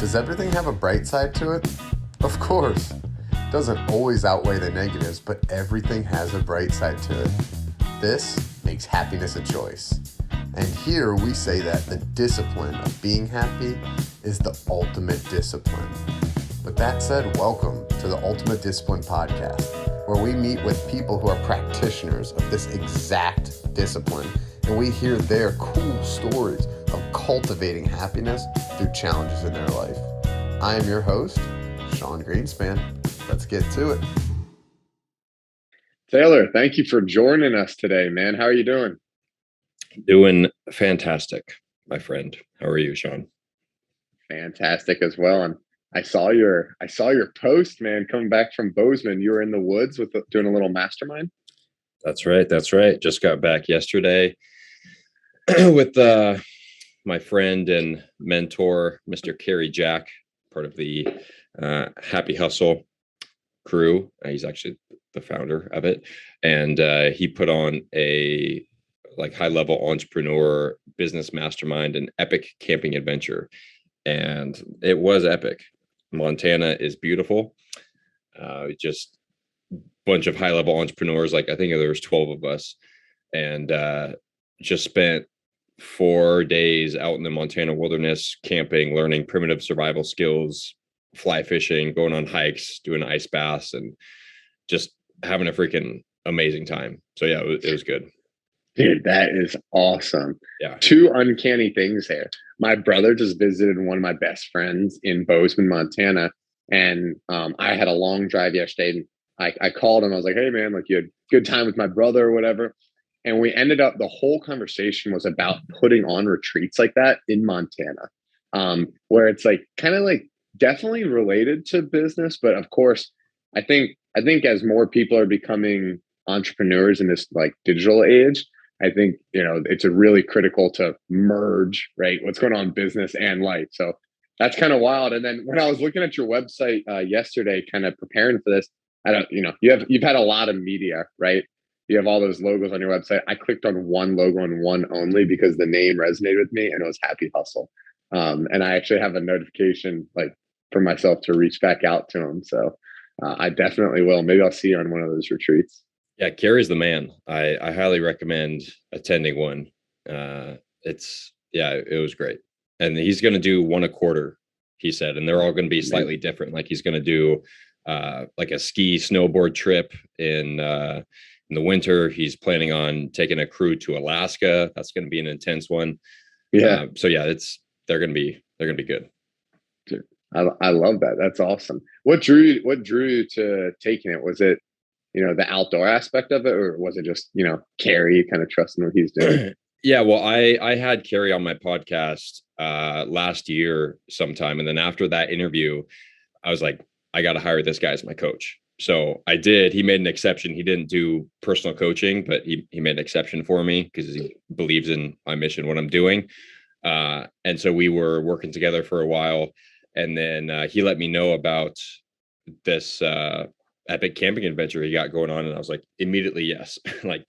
Does everything have a bright side to it? Of course. It doesn't always outweigh the negatives, but everything has a bright side to it. This makes happiness a choice. And here we say that the discipline of being happy is the ultimate discipline. With that said, welcome to the Ultimate Discipline Podcast, where we meet with people who are practitioners of this exact discipline, and we hear their cool stories of cultivating happiness through challenges in their life. I am your host, Sean Greenspan. Let's get to it. Taylor, thank you for joining us today, man. How are you doing? Doing fantastic, my friend. How are you, Sean? Fantastic as well. And I saw your post, man, coming back from Bozeman. You were in the woods doing a little mastermind. That's right. Just got back yesterday with my friend and mentor, Mr. Kerry Jack, part of the Happy Hustle crew. He's actually the founder of it. And he put on a high-level entrepreneur business mastermind, an epic camping adventure. And it was epic. Montana is beautiful. Just a bunch of high-level entrepreneurs. I think there was 12 of us, and just spent 4 days out in the Montana wilderness, camping, learning primitive survival skills, fly fishing, going on hikes, doing ice baths, and just having a freaking amazing time. So yeah, it was good. Dude, that is awesome. Yeah. Two uncanny things there. My brother just visited one of my best friends in Bozeman, Montana. And I had a long drive yesterday. And I called him. I was like, hey, man, you had a good time with my brother or whatever. And we ended up, the whole conversation was about putting on retreats like that in Montana, where it's definitely related to business. But of course, I think as more people are becoming entrepreneurs in this digital age, I think, it's a really critical to merge, right? What's going on in business and life. So that's kind of wild. And then when I was looking at your website yesterday, kind of preparing for this, you've had a lot of media, right? You have all those logos on your website. I clicked on one logo and one only because the name resonated with me, and it was Happy Hustle. And I actually have a notification for myself to reach back out to him. So I definitely will. Maybe I'll see you on one of those retreats. Yeah, Kerry's the man. I highly recommend attending one. It was great. And he's going to do one a quarter, he said, and they're all going to be slightly different. He's going to do a ski snowboard trip in the winter. He's planning on taking a crew to Alaska. That's going to be an intense one. Yeah. They're going to be good. Dude, I love that. That's awesome. What drew you to taking it? Was it the outdoor aspect of it, or was it just, Kerry kind of trusting what he's doing? Yeah, well, I had Kerry on my podcast last year sometime. And then after that interview, I was like, I got to hire this guy as my coach. So I did. He made an exception. He didn't do personal coaching, but he made an exception for me because he believes in my mission, what I'm doing. And so we were working together for a while. And then he let me know about this epic camping adventure he got going on, and I was like, immediately yes.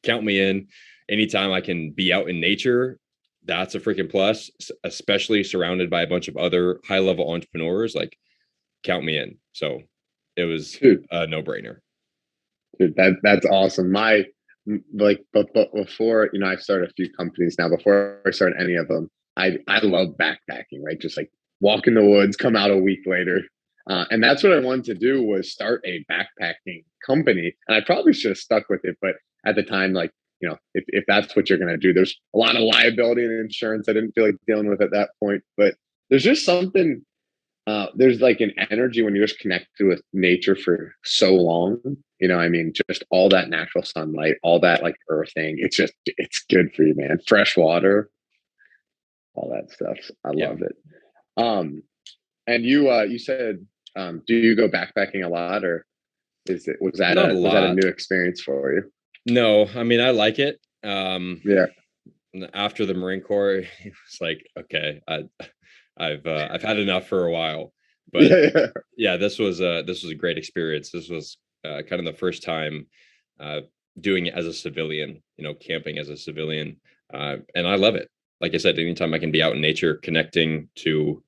Count me in. Anytime I can be out in nature, that's a freaking plus, especially surrounded by a bunch of other high-level entrepreneurs. Count me in. So it was a no-brainer. Dude, that's awesome. But before, I started a few companies now. Before I started any of them, I love backpacking, right? Just walk in the woods, come out a week later. And that's what I wanted to do, was start a backpacking company. And I probably should have stuck with it. But at the time, if that's what you're going to do, there's a lot of liability and insurance I didn't feel like dealing with at that point. But there's just something, there's an energy when you're just connected with nature for so long. Just all that natural sunlight, all that earthing. It's good for you, man. Fresh water, all that stuff. I love it. And you said, do you go backpacking a lot, or was that a new experience for you? No, I mean, I like it. Yeah. After the Marine Corps, it was okay, I've had enough for a while, but yeah, this was a great experience. This was kind of the first time doing it as a civilian, camping as a civilian, and I love it. Like I said, anytime I can be out in nature, connecting to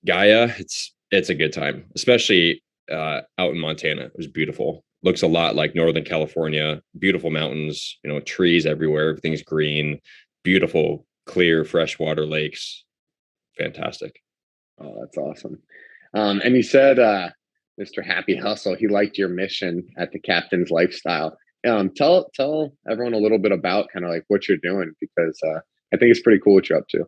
Gaia, it's a good time, especially out in Montana. It was beautiful. Looks a lot like Northern California. Beautiful mountains, trees everywhere. Everything's green. Beautiful, clear, freshwater lakes. Fantastic. Oh, that's awesome. And you said, Mr. Happy Hustle, he liked your mission at the Captain's Lifestyle. Tell everyone a little bit about kind of like what you're doing, because I think it's pretty cool what you're up to.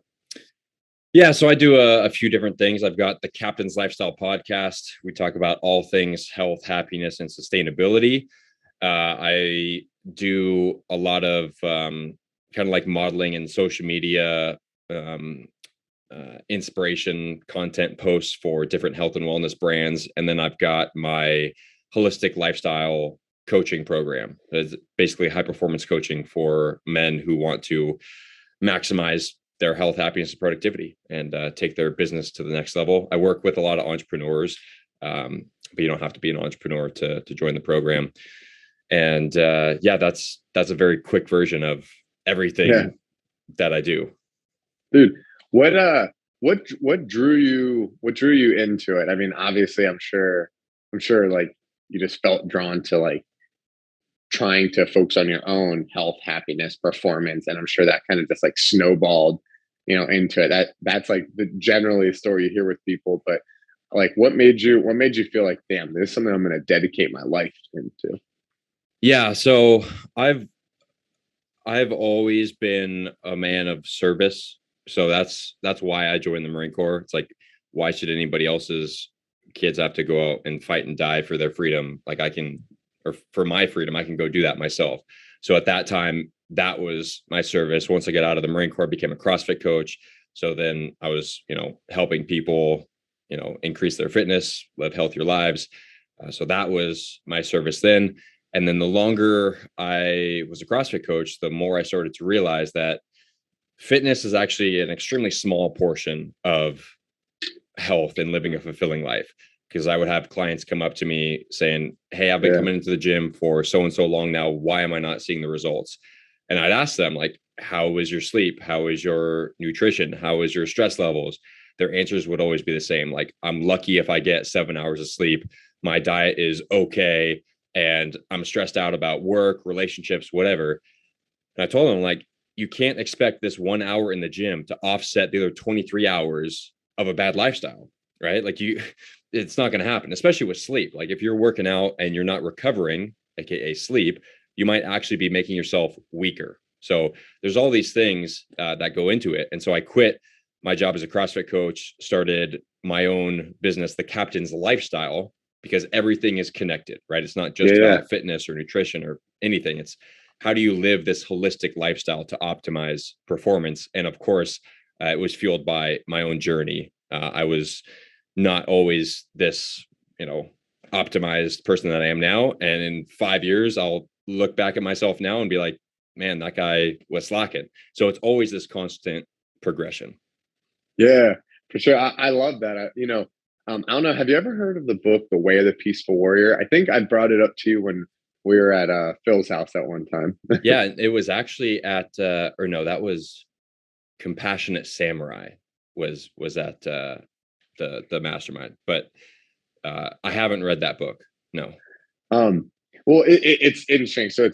Yeah, so I do a few different things. I've got the Captain's Lifestyle podcast. We talk about all things health, happiness, and sustainability. I do a lot of kind of like modeling and social media inspiration content posts for different health and wellness brands. And then I've got my holistic lifestyle coaching program. It's basically high performance coaching for men who want to maximize their health, happiness, and productivity, and take their business to the next level. I work with a lot of entrepreneurs, but you don't have to be an entrepreneur to join the program. And that's a very quick version of everything that I do. Dude, what drew you into it? I mean, obviously, I'm sure like you just felt drawn to like trying to focus on your own health, happiness, performance, and I'm sure that kind of just like snowballed, into it. That's like generally a story you hear with people, but like what made you feel like, damn, this is something I'm going to dedicate my life into? Yeah, so I've always been a man of service. So that's why I joined the Marine Corps. It's like, why should anybody else's kids have to go out and fight and die for their freedom? Like or for my freedom, I can go do that myself. So at that time, that was my service. Once I got out of the Marine Corps, I became a CrossFit coach. So then I was, helping people, increase their fitness, live healthier lives. So that was my service then. And then the longer I was a CrossFit coach, the more I started to realize that fitness is actually an extremely small portion of health and living a fulfilling life. Because I would have clients come up to me saying, hey, I've been coming into the gym for so and so long now. Why am I not seeing the results? And I'd ask them, like, how is your sleep? How is your nutrition? How is your stress levels? Their answers would always be the same. Like, I'm lucky if I get 7 hours of sleep. My diet is okay. And I'm stressed out about work, relationships, whatever. And I told them, like, you can't expect this 1 hour in the gym to offset the other 23 hours of a bad lifestyle, right? Like it's not going to happen, especially with sleep. Like if you're working out and you're not recovering, aka sleep, you might actually be making yourself weaker. So there's all these things that go into it. And so I quit my job as a CrossFit coach, started my own business, the Captain's Lifestyle, because everything is connected, right? It's not just about fitness or nutrition or anything. It's how do you live this holistic lifestyle to optimize performance? And of course, it was fueled by my own journey. I was not always this, optimized person that I am now. And in 5 years, I'll look back at myself now and be like, man, that guy was slacking. So it's always this constant progression. Yeah, for sure. I love that. I don't know. Have you ever heard of the book, The Way of the Peaceful Warrior? I think I brought it up to you when we were at Phil's house at one time. Yeah, it was actually at, or no, that was Compassionate Samurai was at the mastermind, but I haven't read that book. No. Well, it's interesting. So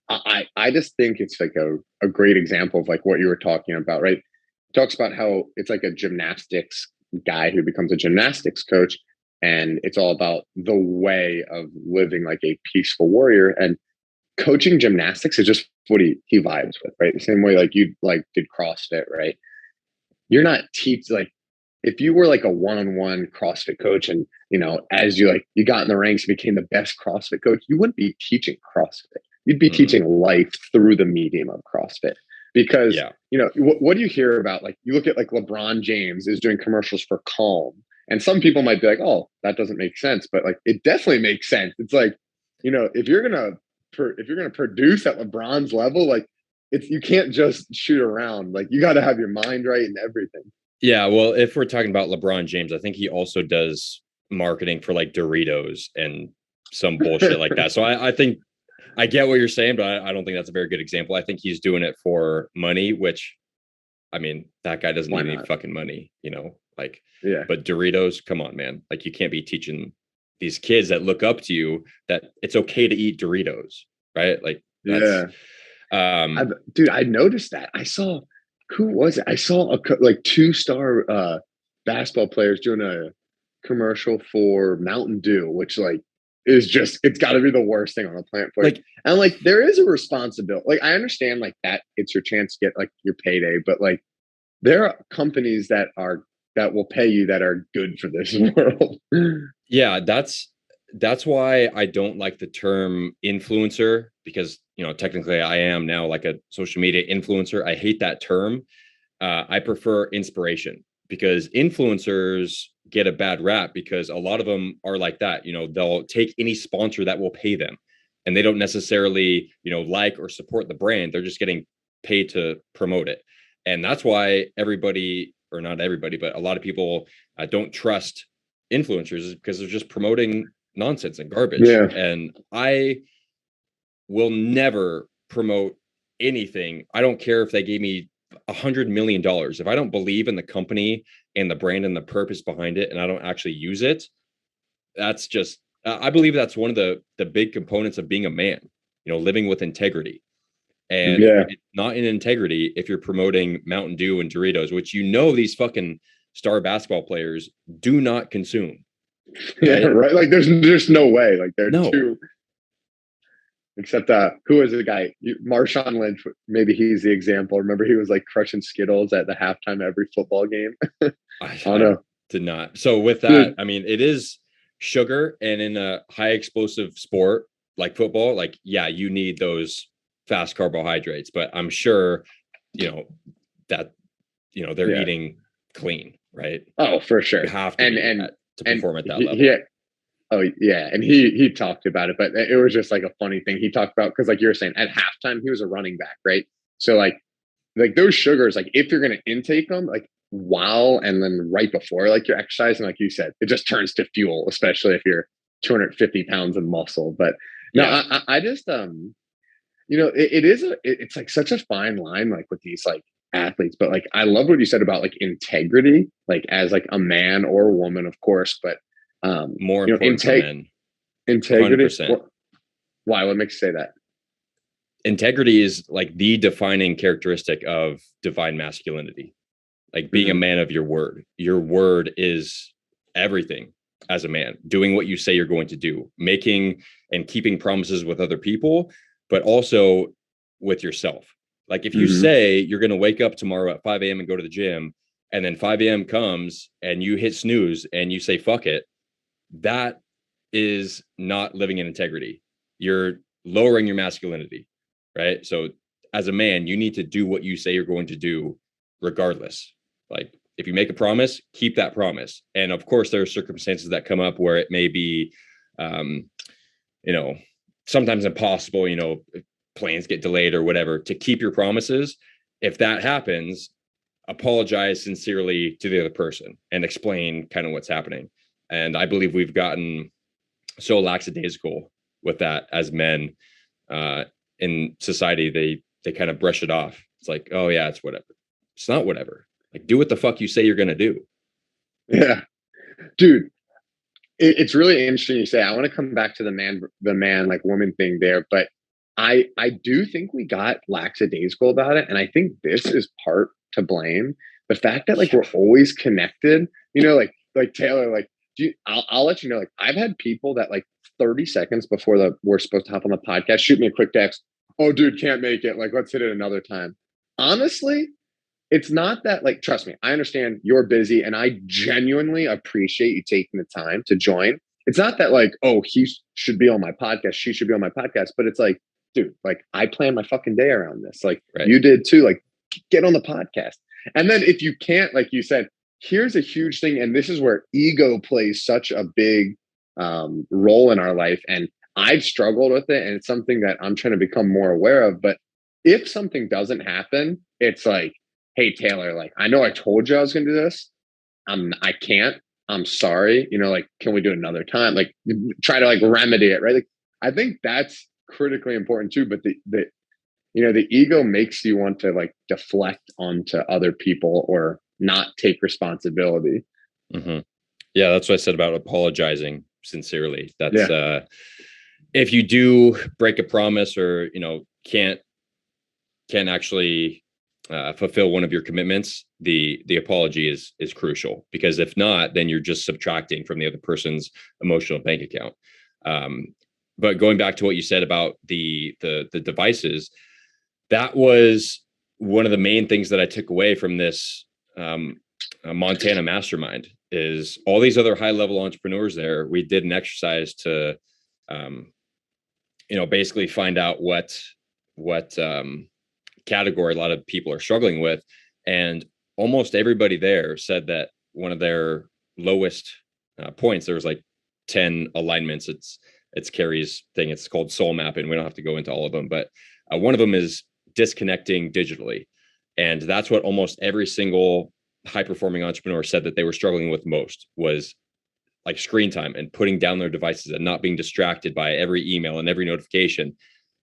I just think it's like a great example of like what you were talking about, right? It talks about how it's like a gymnastics guy who becomes a gymnastics coach, and it's all about the way of living like a peaceful warrior. And coaching gymnastics is just what he vibes with, right? The same way like you like did CrossFit, right? You're not like if you were like a one-on-one CrossFit coach and as you got in the ranks and became the best CrossFit coach, you wouldn't be teaching CrossFit. You'd be teaching life through the medium of CrossFit. Because what do you hear about, like you look at like LeBron James is doing commercials for Calm, and some people might be like, oh, that doesn't make sense, but like it definitely makes sense. It's like, if you're gonna produce at LeBron's level, like you can't just shoot around. Like you got to have your mind right and everything. Yeah, well, if we're talking about LeBron James, I think he also does marketing for like Doritos and some bullshit like that. So I think I get what you're saying, but I don't think that's a very good example. I think he's doing it for money, which I mean, that guy doesn't Why need any not? fucking money, like, Yeah. but Doritos, come on, man. Like, you can't be teaching these kids that look up to you that it's okay to eat Doritos, right? Like, that's, Yeah. um, Dude, I noticed that. I saw, who was it? I saw like two-star basketball players doing a commercial for Mountain Dew, which like is just, it's got to be the worst thing on the planet for you. like, And like there is a responsibility. Like I understand like that it's your chance to get like your payday, but like there are companies that will pay you that are good for this world. yeah, that's why I don't like the term influencer, because technically I am now like a social media influencer. I hate that term. I prefer inspiration, because influencers get a bad rap because a lot of them are like that. They'll take any sponsor that will pay them, and they don't necessarily like or support the brand. They're just getting paid to promote it. And that's why everybody, or not everybody, but a lot of people don't trust influencers, because they're just promoting nonsense and garbage. Yeah. And I will never promote anything. I don't care if they gave me $100 million. If I don't believe in the company and the brand and the purpose behind it, and I don't actually use it, that's just, I believe that's one of the big components of being a man, living with integrity. And Yeah. it's not in integrity if you're promoting Mountain Dew and Doritos, which these fucking star basketball players do not consume. Yeah, Right? right. Like there's no way. Like they're No. too. Except who was the guy? Marshawn Lynch. Maybe he's the example. Remember, he was like crushing Skittles at the halftime of every football game. I don't I know, did not. So with that, dude. I mean, it is sugar, and in a high explosive sport like football, like, yeah, you need those fast carbohydrates, but I'm sure, that, they're Yeah. eating clean, right? Oh, for You sure. have to And be and to and perform at that he level. oh yeah, and he talked about it, but it was just like a funny thing. He talked about, because like you were saying, at halftime he was a running back, right? So like those sugars, like if you're gonna intake them, like while and then right before like you're exercising, like you said, it just turns to fuel, especially if you're 250 pounds of muscle. But no, Yeah. I just it is it's like such a fine line, like with these like athletes. But like I love what you said about like integrity, like as like a man or a woman, of course, but More important for men. integrity. 100%. Why? What makes you say that? Integrity is like the defining characteristic of divine masculinity. Like, being a Hmm. man of your word. Your word is everything as a man. Doing what you say you're going to do, making and keeping promises with other people, but also with yourself. Like, if you Hmm. say you're going to wake up tomorrow at 5 a.m. and go to the gym, and then 5 a.m. comes and you hit snooze and you say fuck it, that is not living in integrity. You're lowering your masculinity, right? So as a man, you need to do what you say you're going to do regardless. Like, if you make a promise, keep that promise. And of course, there are circumstances that come up where it may be, um, you know, sometimes impossible, planes get delayed or whatever, to keep your promises. If that happens, apologize sincerely to the other person and explain kind of what's happening. And I believe we've gotten so lackadaisical with that as men, in society. They kind of brush it off. It's like, oh yeah, it's whatever. It's not whatever. Like, do what the fuck you say you're gonna do. Yeah, dude. It's really interesting you say. I want to come back to the man like woman thing there, but I do think we got lackadaisical about it, and I think this is part to blame. The fact that like Yeah. we're always connected, like Taylor, like I'll let you know, like I've had people that like 30 seconds before we're supposed to hop on the podcast shoot me a quick text. Oh, dude, can't make it. Like, let's hit it another time. Honestly, it's not that, like, trust me, I understand you're busy and I genuinely appreciate you taking the time to join. It's not that like, oh, he should be on my podcast, she should be on my podcast, but it's like, dude, like I plan my fucking day around this. Like Right. you did too. Like, get on the podcast. And then if you can't, like you said, here's a huge thing, and this is where ego plays such a big role in our life. And I've struggled with it, and it's something that I'm trying to become more aware of. But if something doesn't happen, it's like, hey Taylor, like I know I told you I was gonna do this. I can't. I'm sorry. Like, can we do it another time? Like, try to like remedy it, right? Like, I think that's critically important too. But the ego makes you want to like deflect onto other people or not take responsibility. Mm-hmm. Yeah, that's what I said about apologizing sincerely. That's Yeah. If you do break a promise or can't actually fulfill one of your commitments, the apology is crucial, because if not, then you're just subtracting from the other person's emotional bank account. But going back to what you said about the devices, that was one of the main things that I took away from this Montana mastermind. Is all these other high level entrepreneurs there, we did an exercise to basically find out what category a lot of people are struggling with, and almost everybody there said that one of their lowest points, there was like 10 alignments. It's Carrie's thing. It's called soul mapping. We don't have to go into all of them, but one of them is disconnecting digitally, and that's what almost every single high performing entrepreneur said that they were struggling with most, was like screen time and putting down their devices and not being distracted by every email and every notification.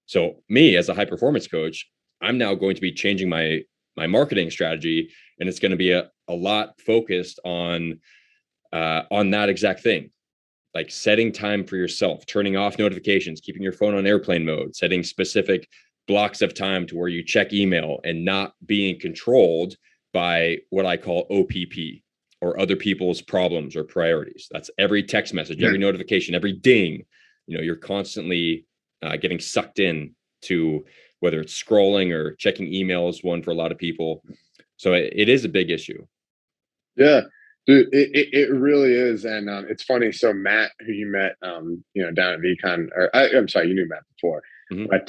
So me, as a high performance coach, I'm now going to be changing my marketing strategy, and it's going to be a lot focused on that exact thing, like setting time for yourself, turning off notifications, keeping your phone on airplane mode, setting specific blocks of time to where you check email, and not being controlled by what I call OPP, or other people's problems or priorities. That's every text message, every notification, every ding. You're constantly getting sucked in to whether it's scrolling or checking emails, one for a lot of people. So it is a big issue. Yeah, dude, it really is. And it's funny. So Matt, who you met, down at VCon, I'm sorry, you knew Matt before, but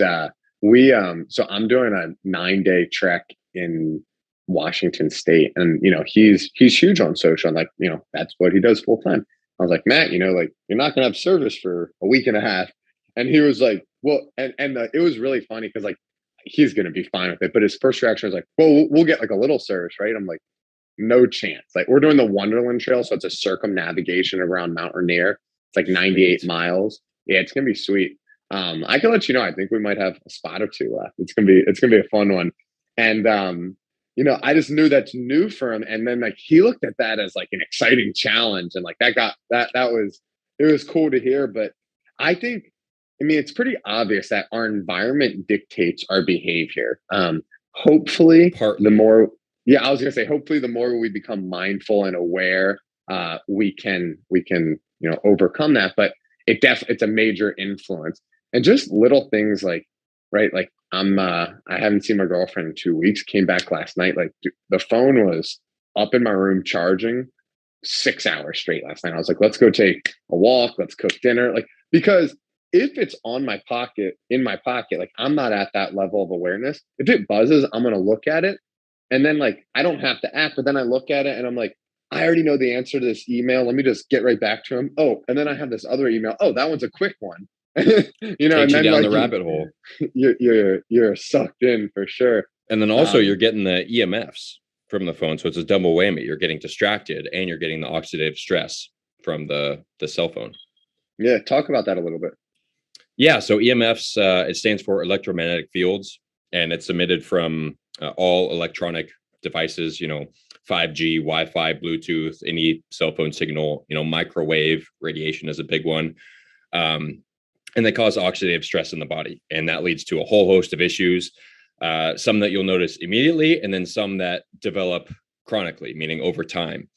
so I'm doing a 9-day trek in Washington State, and he's huge on social, and like that's what he does full time. I was like, Matt, like you're not gonna have service for a week and a half, and he was like, well, and it was really funny because like he's gonna be fine with it, but his first reaction was like, well, we'll get like a little service, right? I'm like, no chance. Like we're doing the Wonderland Trail, so it's a circumnavigation around Mount Rainier. It's like 98 miles. Yeah, it's gonna be sweet. I can let you know. I think we might have a spot or two left. It's gonna be a fun one. And I just knew that's new for him. And then like he looked at that as like an exciting challenge, and like that was, it was cool to hear. But I think, it's pretty obvious that our environment dictates our behavior. Hopefully, the more, I was gonna say, hopefully, the more we become mindful and aware, we can overcome that. But it's a major influence, and just little things like, right, like I haven't seen my girlfriend in 2 weeks. Came back last night. Like the phone was up in my room charging 6 hours straight last night. I was like, let's go take a walk. Let's cook dinner. Like, because if it's in my pocket, like I'm not at that level of awareness. If it buzzes, I'm going to look at it. And then like, I don't have to act, but then I look at it and I'm like, I already know the answer to this email. Let me just get right back to him. Oh, and then I have this other email. Oh, that one's a quick one. Takes and you then down like the rabbit hole. You're sucked in for sure. And then also you're getting the EMFs from the phone. So it's a double whammy. You're getting distracted and you're getting the oxidative stress from the cell phone. Yeah. Talk about that a little bit. Yeah. So EMFs, it stands for electromagnetic fields, and it's emitted from all electronic devices, 5G, Wi-Fi, Bluetooth, any cell phone signal, microwave radiation is a big one. And they cause oxidative stress in the body. And that leads to a whole host of issues, some that you'll notice immediately, and then some that develop chronically, meaning over time.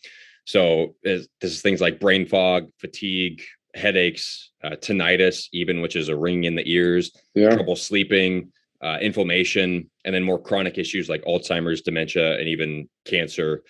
So this is things like brain fog, fatigue, headaches, tinnitus, even, which is a ringing in the ears, trouble sleeping, inflammation, and then more chronic issues like Alzheimer's, dementia, and even cancer,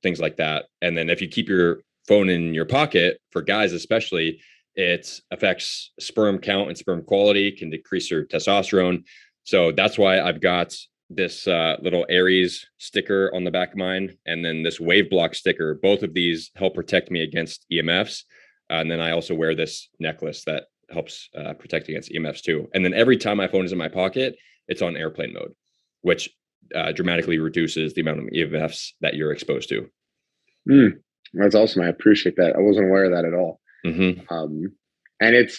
things like that. And then if you keep your phone in your pocket, for guys especially, it affects sperm count and sperm quality, can decrease your testosterone. So that's why I've got this little Aries sticker on the back of mine, and then this wave block sticker. Both of these help protect me against EMFs. And then I also wear this necklace that helps protect against EMFs too. And then every time my phone is in my pocket, it's on airplane mode, which dramatically reduces the amount of EMFs that you're exposed to. That's awesome. I appreciate that. I wasn't aware of that at all. Mm-hmm. And it's,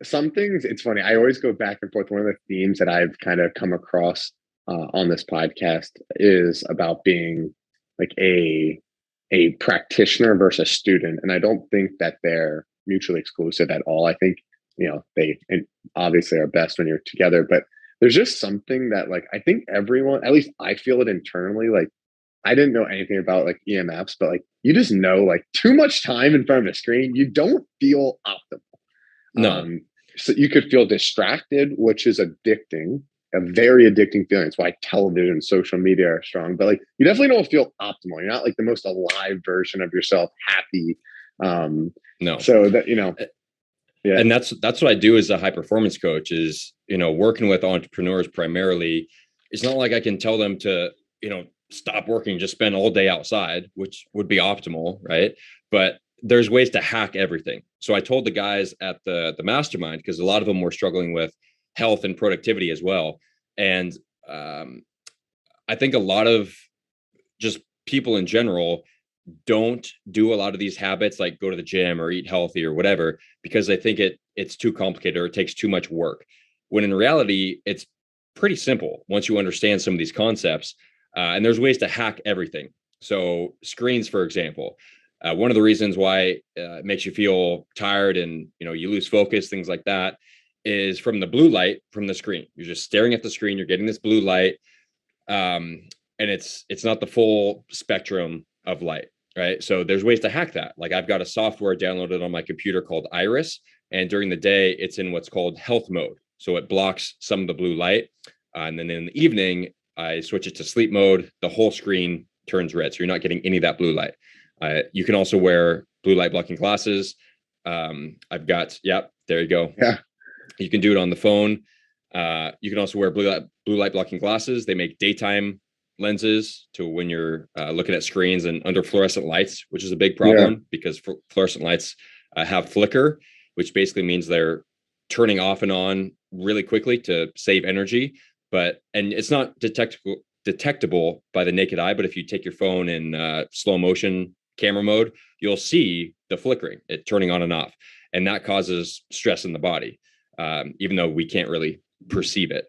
some things, it's funny. I always go back and forth. One of the themes that I've kind of come across on this podcast is about being like a practitioner versus a student, and I don't think that they're mutually exclusive at all. I think they and obviously are best when you're together, but there's just something that like I think everyone, at least I feel it internally, like I didn't know anything about like EMFs, but like you just know like too much time in front of a screen, you don't feel optimal. No, So you could feel distracted, which is addicting, a very addicting feeling. It's why television, social media are strong. But like you definitely don't feel optimal. You're not like the most alive version of yourself, happy. no. So that yeah, And that's what I do as a high performance coach is, working with entrepreneurs primarily. It's not like I can tell them to, stop working, just spend all day outside, which would be optimal, right? But there's ways to hack everything. So I told the guys at the mastermind, because a lot of them were struggling with health and productivity as well. And I think a lot of just people in general don't do a lot of these habits, like go to the gym or eat healthy or whatever, because they think it's too complicated or it takes too much work. When in reality, it's pretty simple once you understand some of these concepts. And there's ways to hack everything. So screens, for example, one of the reasons why it makes you feel tired and you lose focus, things like that, is from the blue light from the screen. You're just staring at the screen. You're getting this blue light, and it's not the full spectrum of light, right? So there's ways to hack that. Like I've got a software downloaded on my computer called Iris, and during the day it's in what's called health mode, so it blocks some of the blue light, and then in the evening I switch it to sleep mode. The whole screen turns red, so you're not getting any of that blue light. You can also wear blue light blocking glasses. I've got, yep, there you go. yeah, You can do it on the phone. You can also wear blue light blocking glasses. They make daytime lenses to when you're looking at screens and under fluorescent lights, which is a big problem yeah, because fluorescent lights have flicker, which basically means they're turning off and on really quickly to save energy. And it's not detectable by the naked eye, but if you take your phone in slow motion camera mode, you'll see the flickering, it turning on and off, and that causes stress in the body, even though we can't really perceive it.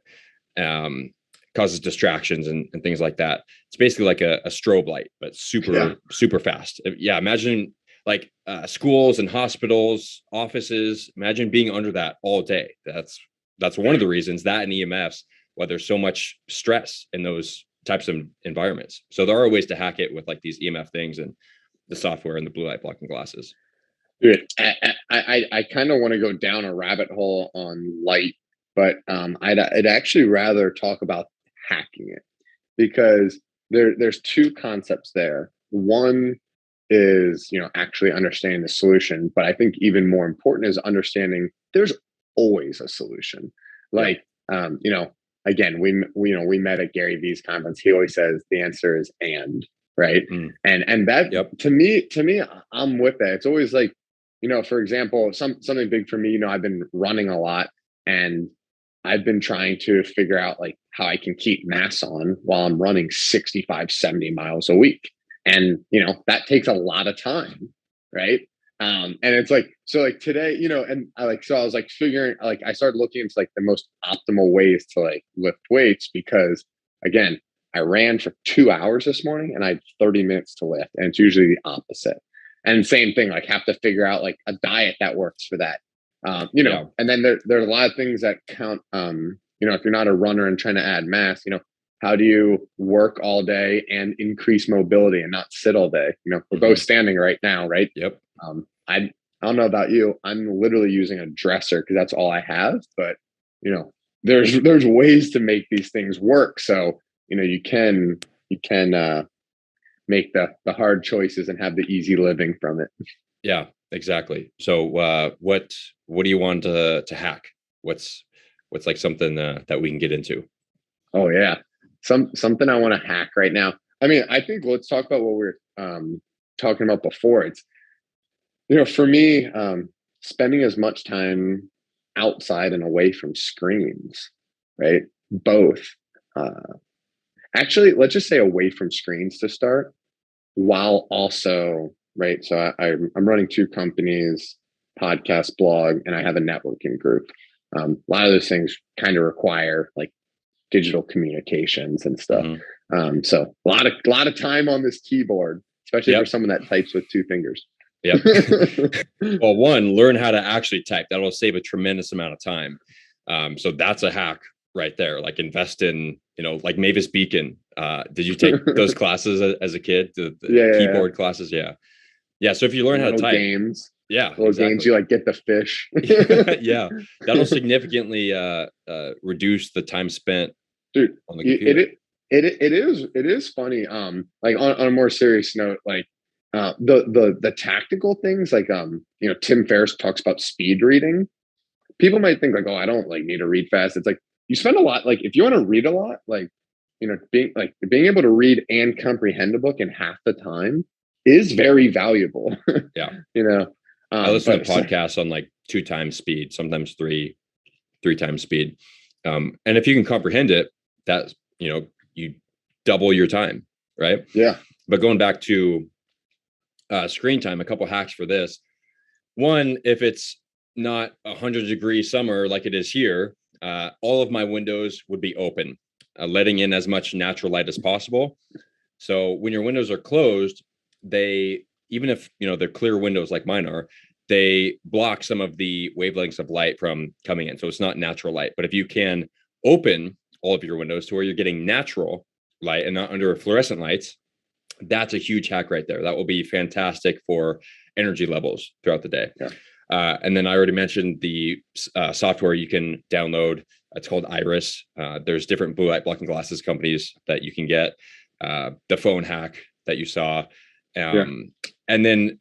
Causes distractions and things like that. It's basically like a strobe light, but super fast. Yeah, imagine like schools and hospitals, offices. Imagine being under that all day. That's one of the reasons, that and EMFs, why there's so much stress in those types of environments. So there are ways to hack it with like these EMF things and the software and the blue light blocking glasses. Dude, I kind of want to go down a rabbit hole on light, but I'd actually rather talk about hacking it, because there's two concepts there. One is actually understanding the solution, but I think even more important is understanding there's always a solution. Like again, we met at Gary Vee's conference. He always says the answer is right. And that to me I'm with that. It's always like, for example, something big for me, I've been running a lot, and I've been trying to figure out like how I can keep mass on while I'm running 65, 70 miles a week. And, that takes a lot of time. Right. And it's like, so like today, and I was like figuring, like, I started looking into like the most optimal ways to like lift weights, because again, I ran for 2 hours this morning and I had 30 minutes to lift, and it's usually the opposite. And same thing, like have to figure out like a diet that works for that. And then there are a lot of things that count. If you're not a runner and trying to add mass, how do you work all day and increase mobility and not sit all day? We're both standing right now, right? Yep. I don't know about you. I'm literally using a dresser because that's all I have. But there's ways to make these things work. So you can make the hard choices and have the easy living from it. Yeah, exactly. So what do you want to hack? What's like something that we can get into? Oh yeah, something I want to hack right now. I mean, I think let's talk about what we were talking about before. It's for me, spending as much time outside and away from screens, right? Both. Actually, let's just say away from screens to start, while also, right? So I'm running two companies. podcast blog, and I have a networking group. A lot of those things kind of require like digital communications and stuff. So a lot of time on this keyboard, especially for someone that types with two fingers. Yep. Well, one, learn how to actually type. That'll save a tremendous amount of time. So that's a hack right there. Like invest in, like Mavis Beacon. Did you take those classes as a kid? The keyboard classes? Yeah. Yeah. So if you learn how to type games, exactly. games, you like get the fish. Yeah. That'll significantly reduce the time spent Dude, on the computer. It is funny. Like on a more serious note, like the tactical things, like Tim Ferriss talks about speed reading. People might think like, oh, I don't like need to read fast. It's like you spend a lot, like if you want to read a lot, like being able to read and comprehend a book in half the time is very valuable. Yeah. I listen to podcasts on like 2 times speed, sometimes three times speed. And if you can comprehend it, that's, you double your time, right? Yeah. But going back to screen time, a couple hacks for this. One, if it's not 100-degree summer like it is here, all of my windows would be open, letting in as much natural light as possible. So when your windows are closed, they, even if they're clear windows like mine are, they block some of the wavelengths of light from coming in. So it's not natural light. But if you can open all of your windows to where you're getting natural light and not under fluorescent lights, that's a huge hack right there. That will be fantastic for energy levels throughout the day. Yeah. And then I already mentioned the software you can download. It's called Iris. There's different blue light blocking glasses companies that you can get. The phone hack that you saw. And then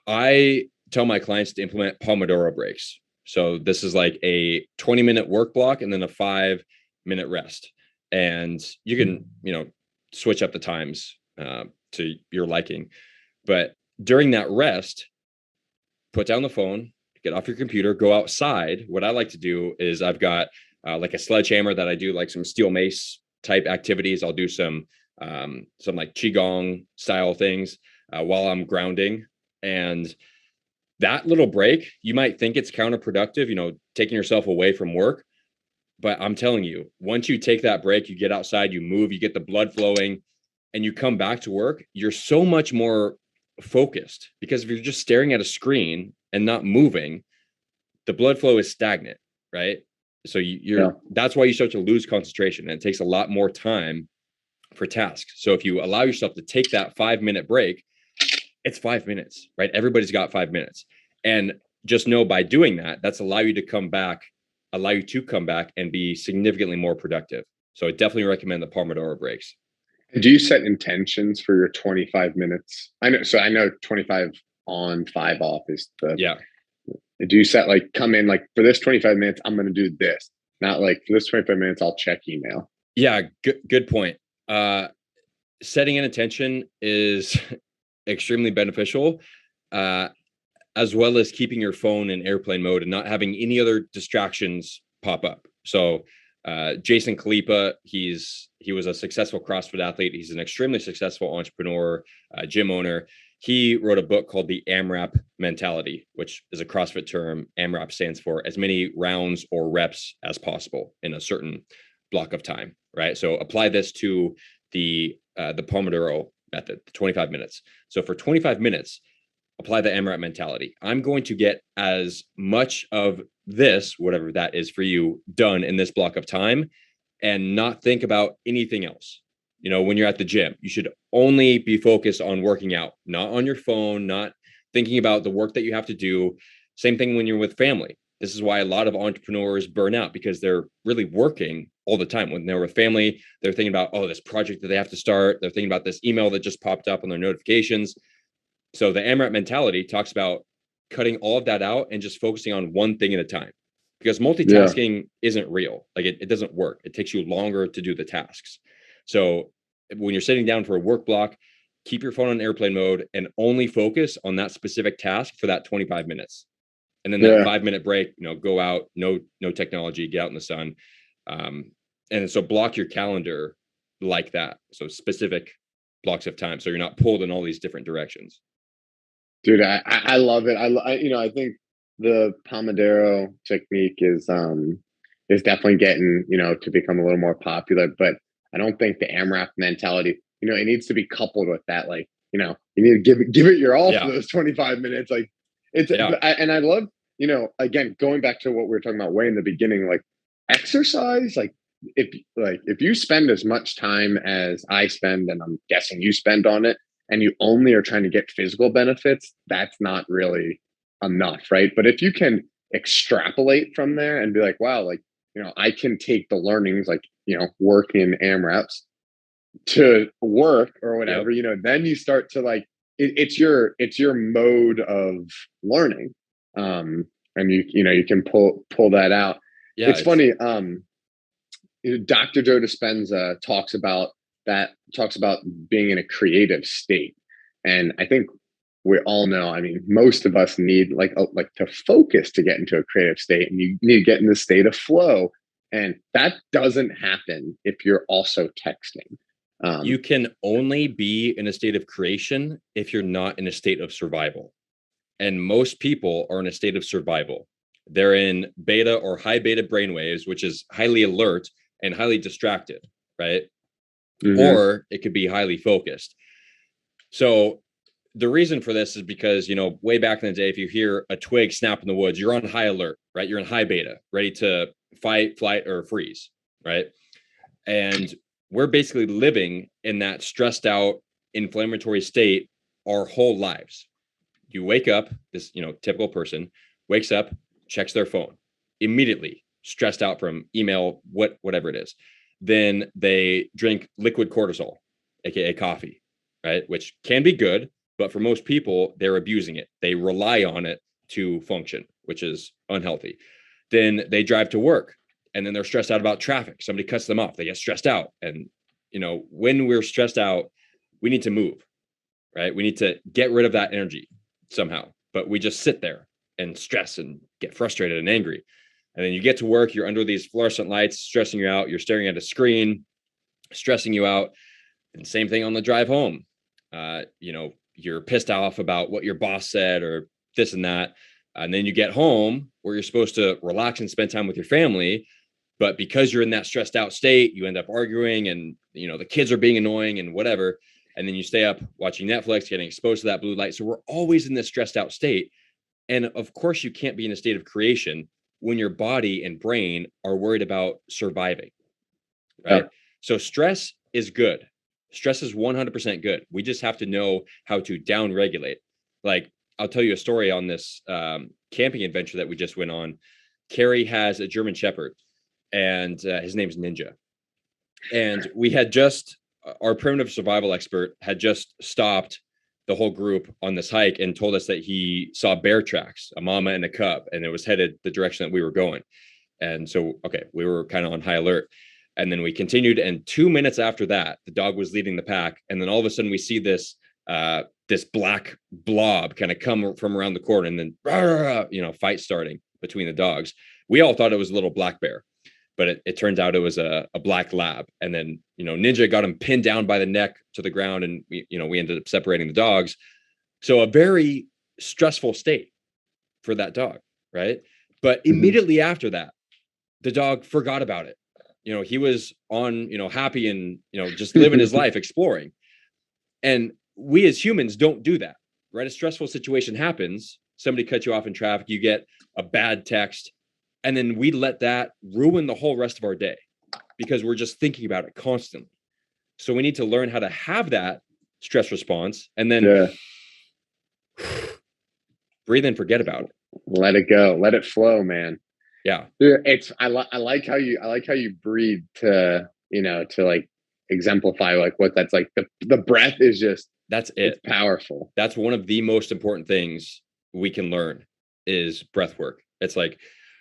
I tell my clients to implement Pomodoro breaks. So this is like a 20-minute work block and then a 5-minute rest. And you can, switch up the times to your liking. But during that rest, put down the phone, get off your computer, go outside. What I like to do is I've got like a sledgehammer that I do like some steel mace type activities. I'll do some like Qigong style things while I'm grounding. And that little break, you might think it's counterproductive, taking yourself away from work. But I'm telling you, once you take that break, you get outside, you move, you get the blood flowing, and you come back to work, you're so much more focused. Because if you're just staring at a screen and not moving, the blood flow is stagnant, right? So that's why you start to lose concentration, and it takes a lot more time for tasks. So if you allow yourself to take that 5-minute break, it's 5 minutes, right? Everybody's got 5 minutes. And just know by doing that, that's allow you to come back and be significantly more productive. So I definitely recommend the Pomodoro breaks. Do you set intentions for your 25 minutes? I know 25 on, 5 off is the. Yeah. Do you set like, come in like for this 25 minutes, I'm going to do this, not like for this 25 minutes, I'll check email. Yeah. Good point. Setting an intention is extremely beneficial, as well as keeping your phone in airplane mode and not having any other distractions pop up. So Jason Khalipa, he was a successful CrossFit athlete. He's an extremely successful entrepreneur, gym owner. He wrote a book called the AMRAP mentality, which is a CrossFit term. AMRAP stands for as many rounds or reps as possible in a certain block of time, right? So apply this to the Pomodoro method, 25 minutes. So for 25 minutes, apply the AMRAP mentality. I'm going to get as much of this, whatever that is for you, done in this block of time and not think about anything else. When you're at the gym, you should only be focused on working out, not on your phone, not thinking about the work that you have to do. Same thing when you're with family. This is why a lot of entrepreneurs burn out, because they're really working all the time. When they're with family, they're thinking about, this project that they have to start. They're thinking about this email that just popped up on their notifications. So the AMRAP mentality talks about cutting all of that out and just focusing on one thing at a time, because multitasking isn't real. Like it doesn't work. It takes you longer to do the tasks. So when you're sitting down for a work block, keep your phone on airplane mode and only focus on that specific task for that 25 minutes. And then that 5-minute break, go out, no technology, get out in the sun. And so block your calendar like that. So specific blocks of time. So you're not pulled in all these different directions. Dude, I love it. I think the Pomodoro technique is definitely getting, to become a little more popular, but I don't think the AMRAP mentality, it needs to be coupled with that. Like, you need to give it your all for Yeah. those 25 minutes. Like Yeah. and I love, again, going back to what we were talking about way in the beginning, like exercise, if you spend as much time as I spend, and I'm guessing you spend on it, and you only are trying to get physical benefits, that's not really enough, right? But if you can extrapolate from there and be like, wow, like, I can take the learnings, like, work in AMRAPs to work or Yep. whatever, then you start to like, it's your mode of learning. And you can pull that out. Yeah. It's funny. Dr. Joe Dispenza talks about being in a creative state, and I think we all know. I mean, most of us need like to focus to get into a creative state, and you need to get in the state of flow, and that doesn't happen if you're also texting. You can only be in a state of creation if you're not in a state of survival. And most people are in a state of survival. They're in beta or high beta brainwaves, which is highly alert and highly distracted, right? Or it could be highly focused. So the reason for this is because, way back in the day, if you hear a twig snap in the woods, you're on high alert, right? You're in high beta, ready to fight, flight, or freeze, right? And we're basically living in that stressed out, inflammatory state our whole lives. You wake up, this, typical person wakes up, checks their phone immediately, stressed out from email, whatever it is. Then they drink liquid cortisol, aka coffee, right? Which can be good, but for most people, they're abusing it. They rely on it to function, which is unhealthy. Then they drive to work, and then they're stressed out about traffic. Somebody cuts them off. They get stressed out. And, when we're stressed out, we need to move, right? We need to get rid of that energy somehow, but we just sit there and stress and get frustrated and angry. And then you get to work, you're under these fluorescent lights, stressing you out. You're staring at a screen, stressing you out. And same thing on the drive home. You're pissed off about what your boss said or this and that. And then you get home where you're supposed to relax and spend time with your family. But because you're in that stressed out state, you end up arguing, and, the kids are being annoying and whatever. And then you stay up watching Netflix, getting exposed to that blue light. So we're always in this stressed out state. And of course, you can't be in a state of creation when your body and brain are worried about surviving, right? Yeah. So stress is good. Stress is 100% good. We just have to know how to down regulate. Like, I'll tell you a story on this camping adventure that we just went on. Carrie has a German Shepherd, and his name's Ninja. And we had just, our primitive survival expert had just stopped the whole group on this hike and told us that he saw bear tracks, a mama and a cub, and it was headed the direction that we were going. And so, okay, we were kind of on high alert. And then we continued, and 2 minutes after that, the dog was leading the pack. And then all of a sudden we see this black blob kind of come from around the corner, and then fight starting between the dogs. We all thought it was a little black bear, but it turns out it was a black lab. And then, Ninja got him pinned down by the neck to the ground, and we ended up separating the dogs. So a very stressful state for that dog, right? But immediately after that, the dog forgot about it. He was on, happy and, just living his life, exploring. And we as humans don't do that, right? A stressful situation happens. Somebody cuts you off in traffic, you get a bad text, and then we let that ruin the whole rest of our day because we're just thinking about it constantly. So we need to learn how to have that stress response, and then breathe and forget about it. Let it go. Let it flow, man. Yeah. I like how you breathe to, to like exemplify like what that's like. The breath is just, that's it. It's powerful. That's one of the most important things we can learn is breath work. It's like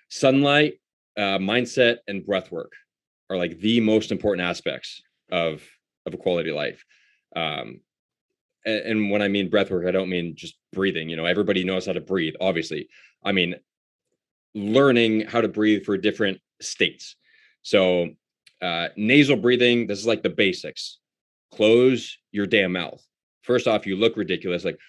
sunlight, mindset, and breath work are like the most important aspects of a quality of life. And when I mean breath work, I don't mean just breathing. Everybody knows how to breathe, obviously. I mean learning how to breathe for different states. So nasal breathing, this is like the basics. Close your damn mouth. First off, you look ridiculous, like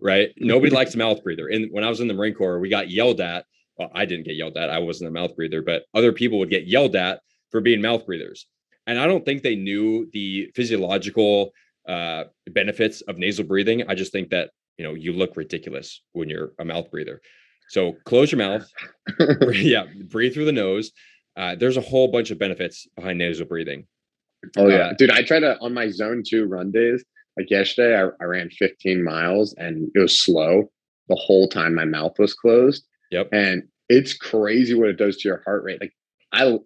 right? Nobody likes a mouth breather. And when I was in the Marine Corps, we got yelled at. Well, I didn't get yelled at. I wasn't a mouth breather, but other people would get yelled at for being mouth breathers. And I don't think they knew the physiological benefits of nasal breathing. I just think that, you look ridiculous when you're a mouth breather. So close your mouth. Yeah, breathe through the nose. There's a whole bunch of benefits behind nasal breathing. Oh yeah, dude. I tried to on my zone 2 run days. Like yesterday, I ran 15 miles and it was slow the whole time my mouth was closed. Yep. And it's crazy what it does to your heart rate.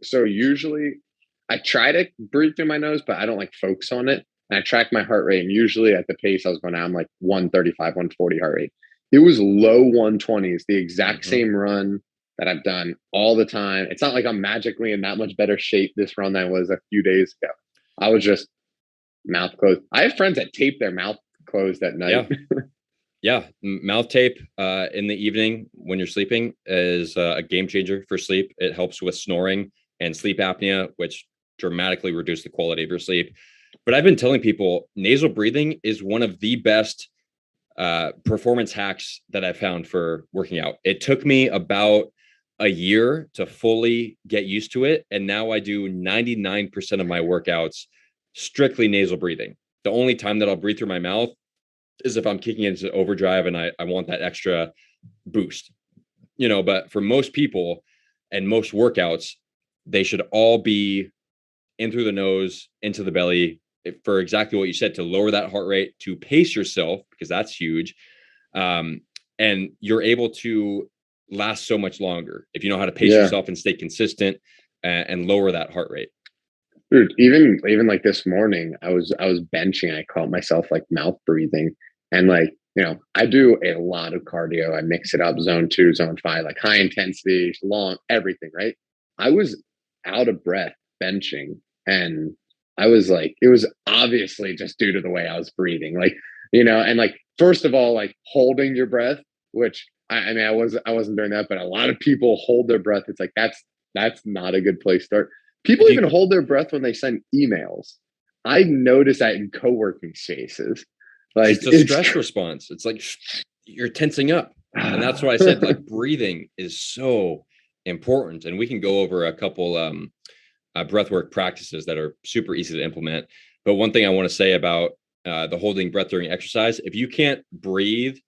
So usually I try to breathe through my nose, but I don't like focus on it. And I track my heart rate. And usually at the pace I was going, I'm like 135, 140 heart rate. It was low 120s, the exact same run that I've done all the time. It's not like I'm magically in that much better shape this run than I was a few days ago. I was just mouth closed. I have friends that tape their mouth closed at night. Yeah. Mouth tape in the evening when you're sleeping is a game changer for sleep. It helps with snoring and sleep apnea, which dramatically reduce the quality of your sleep. But I've been telling people nasal breathing is one of the best performance hacks that I found for working out. It took me about a year to fully get used to it. And now I do 99% of my workouts strictly nasal breathing. The only time that I'll breathe through my mouth is if I'm kicking into overdrive and I want that extra boost, but for most people and most workouts, they should all be in through the nose, into the belly, for exactly what you said, to lower that heart rate, to pace yourself, because that's huge. And you're able to last so much longer if you know how to pace yourself and stay consistent and lower that heart rate. Dude, even like this morning, I was benching. I caught myself like mouth breathing, and I do a lot of cardio. I mix it up, zone 2, zone 5, like high intensity, long, everything. Right? I was out of breath benching, and I was like, it was obviously just due to the way I was breathing, and first of all, like holding your breath, which I mean, I wasn't doing that, but a lot of people hold their breath. It's like that's not a good place to start. People even hold their breath when they send emails. I noticed that in co-working spaces. It's a stress response. It's like you're tensing up. And that's why I said like breathing is so important. And we can go over a couple breathwork practices that are super easy to implement. But one thing I want to say about the holding breath during exercise, if you can't breathe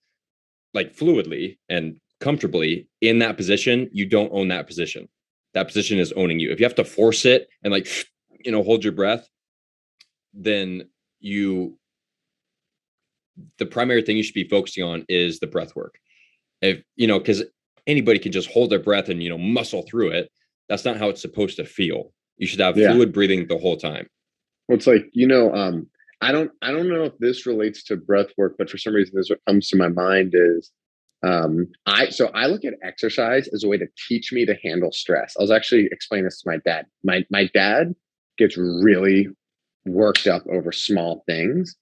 like fluidly and comfortably in that position, you don't own that position. That position is owning you. If you have to force it and hold your breath, then the primary thing you should be focusing on is the breath work. If, because anybody can just hold their breath and, muscle through it. That's not how it's supposed to feel. You should have fluid breathing the whole time. Well, it's like, I don't know if this relates to breath work, but for some reason, this what comes to my mind is, I look at exercise as a way to teach me to handle stress. I was actually explaining this to my dad. My dad gets really worked up over small things.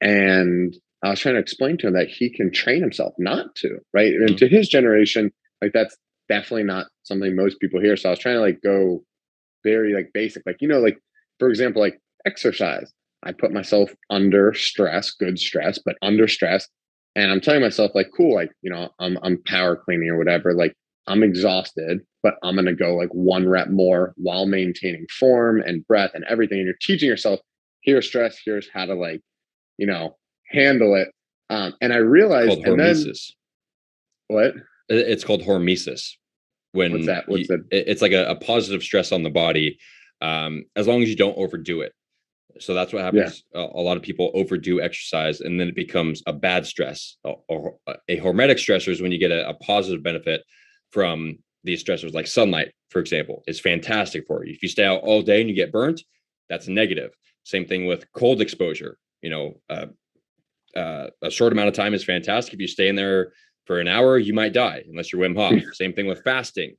And I was trying to explain to him that he can train himself not to, right? And to his generation, that's definitely not something most people hear. So I was trying to go very basic, for example, exercise. I put myself under stress, good stress, but under stress. And I'm telling myself cool, I'm power cleaning or whatever. I'm exhausted, but I'm going to go 1 rep more while maintaining form and breath and everything. And you're teaching yourself, here's stress, here's how to handle it. And I realized, it's called hormesis. What? It's called hormesis. What's that? It's like a positive stress on the body, as long as you don't overdo it. So that's what happens. A lot of people overdo exercise and then it becomes a bad stress. Or a hormetic stressor is when you get a positive benefit from these stressors, like sunlight, for example, is fantastic for you. If you stay out all day and you get burnt, that's a negative. Same thing with cold exposure. A short amount of time is fantastic. If you stay in there for an hour, you might die unless you're Wim Hof. Same thing with fasting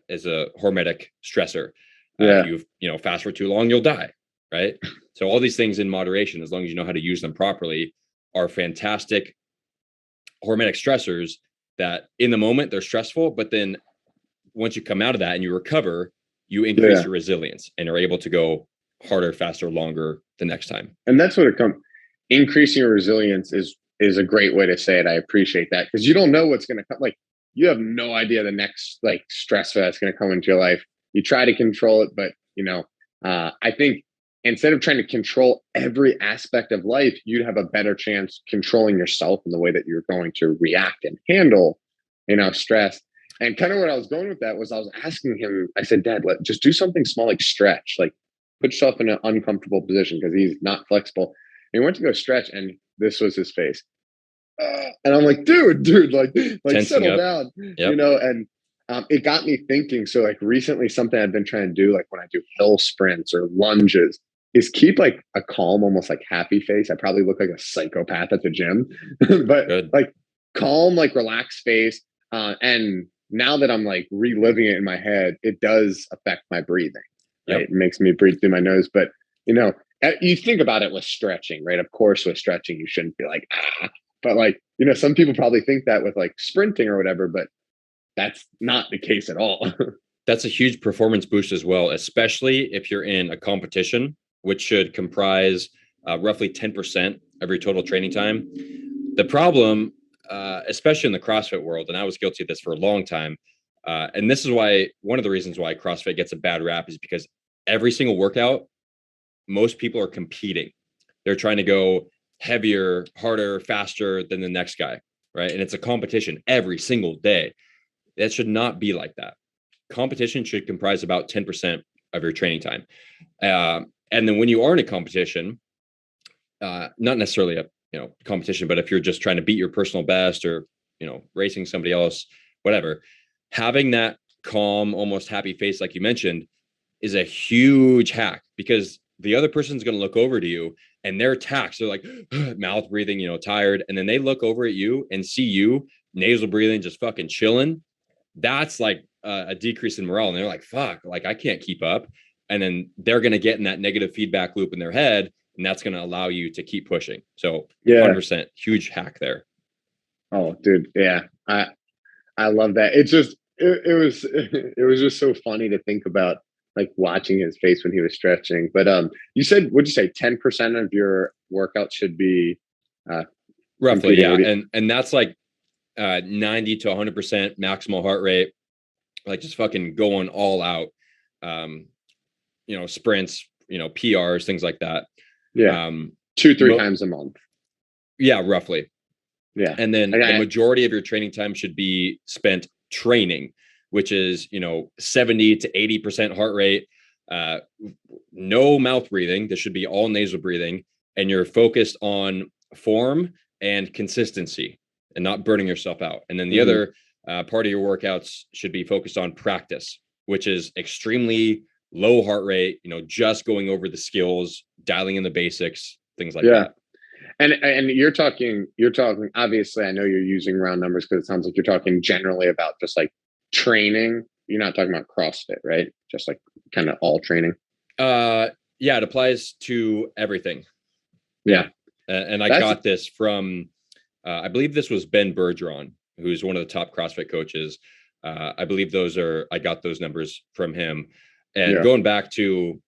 is a hormetic stressor. If you fast for too long, you'll die. Right. So all these things in moderation, as long as you know how to use them properly, are fantastic hormetic stressors that in the moment they're stressful, but then once you come out of that and you recover, you increase your resilience and are able to go harder, faster, longer the next time. And that's what it comes. Increasing your resilience is is a great way to say it. I appreciate that, because you don't know what's going to come. Like, you have no idea the next like stressor that's going to come into your life. You try to control it, but I think instead of trying to control every aspect of life, you'd have a better chance controlling yourself in the way that you're going to react and handle, stress. And kind of where I was going with that was, I was asking him, I said, Dad, just do something small, like stretch, like put yourself in an uncomfortable position, because he's not flexible. And he went to go stretch, and this was his face. And I'm like, dude, like settle down, Yep. and it got me thinking. So like recently, something I've been trying to do, like when I do hill sprints or lunges, is keep like a calm, almost like happy face. I probably look like a psychopath at the gym, but Good. like calm, like relaxed face. And now that I'm like reliving it in my head, it does affect my breathing. Right? Yep. It makes me breathe through my nose. But you think about it with stretching, right? Of course, with stretching, you shouldn't be like, but like, some people probably think that with like sprinting or whatever, but that's not the case at all. That's a huge performance boost as well, especially if you're in a competition, which should comprise roughly 10% of your total training time. The problem, especially in the CrossFit world, and I was guilty of this for a long time, and this is why one of the reasons why CrossFit gets a bad rap is because every single workout, most people are competing. They're trying to go heavier, harder, faster than the next guy, right? And it's a competition every single day. That should not be like that. Competition should comprise about 10% of your training time. And then when you are in a competition, not necessarily a competition, but if you're just trying to beat your personal best or racing somebody else, whatever, having that calm, almost happy face, like you mentioned, is a huge hack, because the other person's going to look over to you and they're taxed. They're like mouth breathing, tired. And then they look over at you and see you nasal breathing, just fucking chilling. That's like a decrease in morale. And they're like, fuck, like I can't keep up. And then they're going to get in that negative feedback loop in their head. And that's going to allow you to keep pushing. So 100% huge hack there. Oh, dude. Yeah. I love that. It's just, it was just so funny to think about, like watching his face when he was stretching. But you said, what'd you say, 10% of your workout should be roughly, yeah. And that's like 90 to 100% maximal heart rate, like just fucking going all out. Sprints, PRs, things like that. Yeah. 2-3 times a month. Yeah, roughly. Yeah. And then the majority of your training time should be spent training, which is, 70 to 80% heart rate, no mouth breathing. This should be all nasal breathing. And you're focused on form and consistency and not burning yourself out. And then the other part of your workouts should be focused on practice, which is extremely low heart rate, just going over the skills, dialing in the basics, things like that. And you're talking, obviously, I know you're using round numbers because it sounds like you're talking generally about just like training. You're not talking about CrossFit, right? Just like kind of all training. Yeah, it applies to everything. Yeah. And I got this from, I believe this was Ben Bergeron, who's one of the top CrossFit coaches. I believe I got those numbers from him. And going back to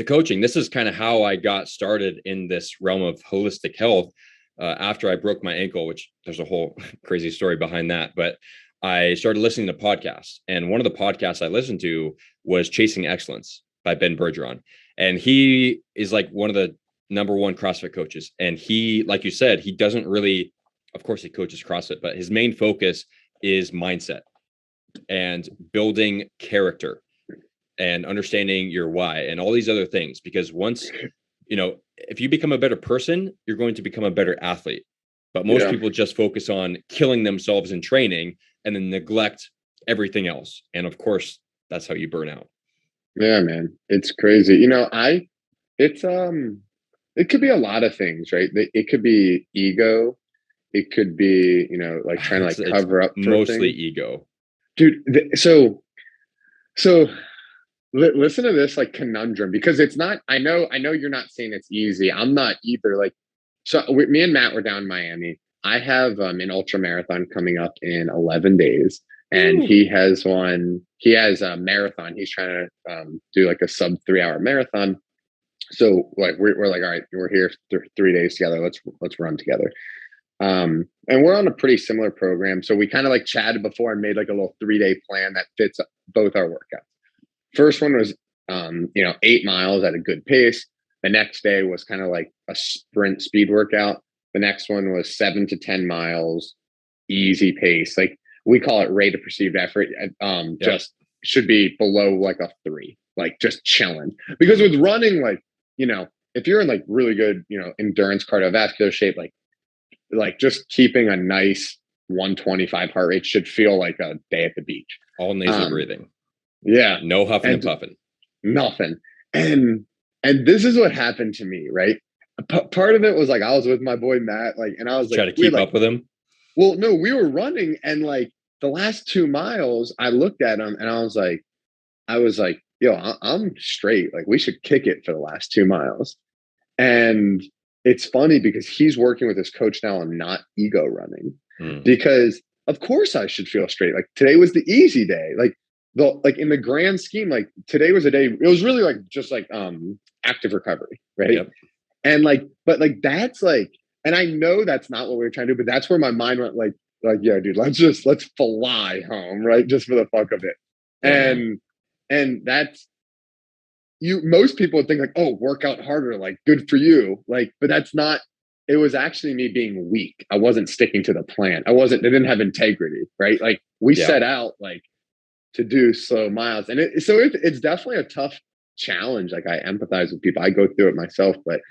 coaching, this is kind of how I got started in this realm of holistic health after I broke my ankle, which there's a whole crazy story behind that. But I started listening to podcasts. And one of the podcasts I listened to was Chasing Excellence by Ben Bergeron. And he is like one of the number one CrossFit coaches. And he, like you said, he doesn't really, of course he coaches CrossFit, but his main focus is mindset and building character and understanding your why and all these other things. Because once, if you become a better person, you're going to become a better athlete. But most people just focus on killing themselves in training and then neglect everything else. And of course, that's how you burn out. Yeah, man. It's crazy. It could be a lot of things, right? It could be ego. It could be, like trying to like cover up for mostly things. Ego. Dude, so listen to this like conundrum, because it's not, I know you're not saying it's easy. I'm not either. Like, so me and Matt were down in Miami. I have an ultra marathon coming up in 11 days, and he has a marathon. He's trying to do like a sub 3 hour marathon. So like we're like, all right, we're here 3 days together. Let's run together. And we're on a pretty similar program. So we kind of like chatted before and made like a little 3-day plan that fits both our workouts. First one was 8 miles at a good pace. The next day was kind of like a sprint speed workout. The next one was 7 to 10 miles, easy pace. Like we call it rate of perceived effort. Just should be below like a 3, like just chilling. Because with running, like, if you're in like really good, endurance cardiovascular shape, like just keeping a nice 125 heart rate should feel like a day at the beach. All nasal breathing. Yeah. No huffing and puffing. Nothing. And this is what happened to me, right? Part of it was like I was with my boy Matt, like, and I was try to keep up with him. Well, no, we were running, and like the last 2 miles, I looked at him and I was like, yo, I'm straight. Like we should kick it for the last 2 miles. And it's funny because he's working with his coach now on not ego running, because of course I should feel straight. Like today was the easy day. Like in the grand scheme, like today was a day, it was really like just like active recovery, right? Yep. And like, but like that's like, and I know that's not what we were trying to do, but that's where my mind went like, yeah, dude, let's fly home, right? Just for the fuck of it. Yeah. And that's, most people would think like, oh, work out harder, like good for you. Like, but that's not, it was actually me being weak. I wasn't sticking to the plan. I didn't have integrity, right? Like we set out like to do slow miles. And it's definitely a tough challenge. Like I empathize with people. I go through it myself, but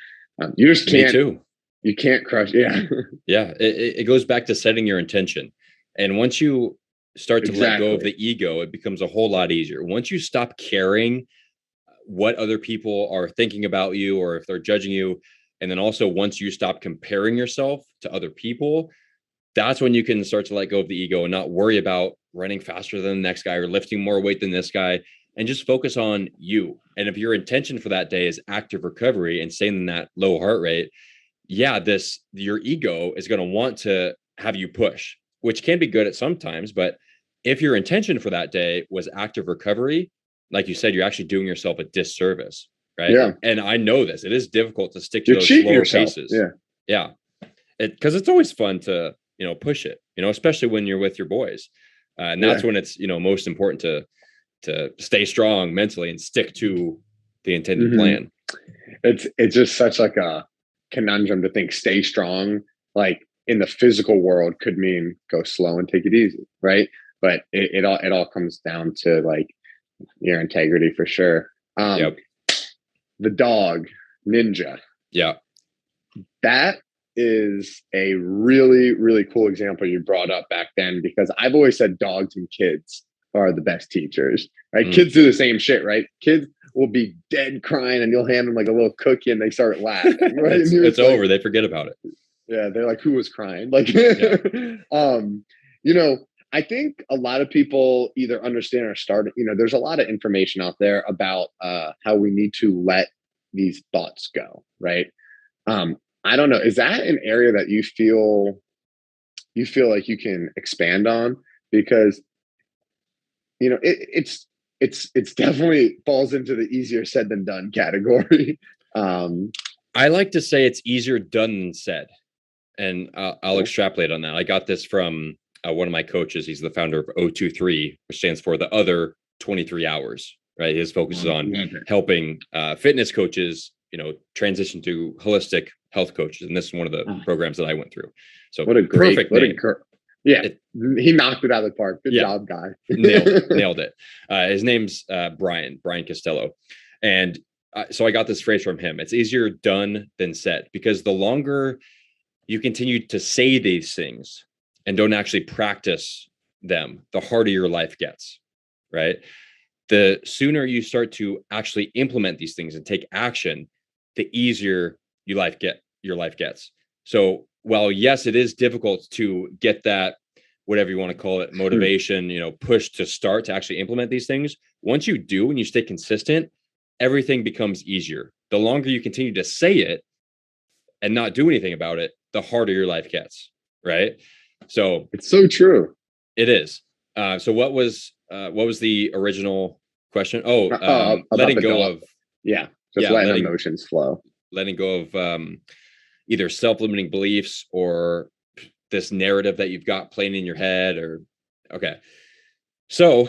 you just can't. Me too. You can't crush. Yeah. Yeah. It goes back to setting your intention. And once you start to let go of the ego, it becomes a whole lot easier. Once you stop caring what other people are thinking about you or if they're judging you, and then also once you stop comparing yourself to other people, that's when you can start to let go of the ego and not worry about running faster than the next guy or lifting more weight than this guy, and just focus on you. And if your intention for that day is active recovery and staying in that low heart rate, your ego is going to want to have you push, which can be good at sometimes. But if your intention for that day was active recovery, like you said, you're actually doing yourself a disservice, right? Yeah. And I know this. It is difficult to stick to those slower paces. Yeah. Yeah. Because it's always fun to, push it, especially when you're with your boys. And that's when it's, most important to stay strong mentally and stick to the intended plan. It's just such like a conundrum to think stay strong, like in the physical world could mean go slow and take it easy, right? But it all comes down to like your integrity for sure. The dog Ninja. Yeah. That is a really, really cool example you brought up back then, because I've always said dogs and kids are the best teachers, right? Kids do the same shit, right? Kids will be dead crying and you'll hand them like a little cookie and they start laughing, right? it's like, over. They forget about it. Yeah. They're like, who was crying? Like, I think a lot of people either understand or start, there's a lot of information out there about how we need to let these thoughts go, right? I don't know. Is that an area that you feel like you can expand on? Because, it's definitely falls into the easier said than done category. I like to say it's easier done than said. And I'll extrapolate on that. I got this from one of my coaches. He's the founder of O23, which stands for the other 23 hours, right? His focus is on helping fitness coaches, transition to holistic health coaches. And this is one of the programs that I went through. So what a great, perfect name. He knocked it out of the park. Good job, guy. nailed it. His name's Brian Costello. And so I got this phrase from him. It's easier done than said, because the longer you continue to say these things and don't actually practice them, the harder your life gets, right? The sooner you start to actually implement these things and take action, the easier your life gets. So while yes, it is difficult to get that, whatever you want to call it, motivation, push to start to actually implement these things, once you do and you stay consistent, everything becomes easier. The longer you continue to say it and not do anything about it, the harder your life gets, right? So it's so true. It is. So what was the original question? Letting go of Just letting emotions flow. Letting go of either self-limiting beliefs or this narrative that you've got playing in your head. Or okay. So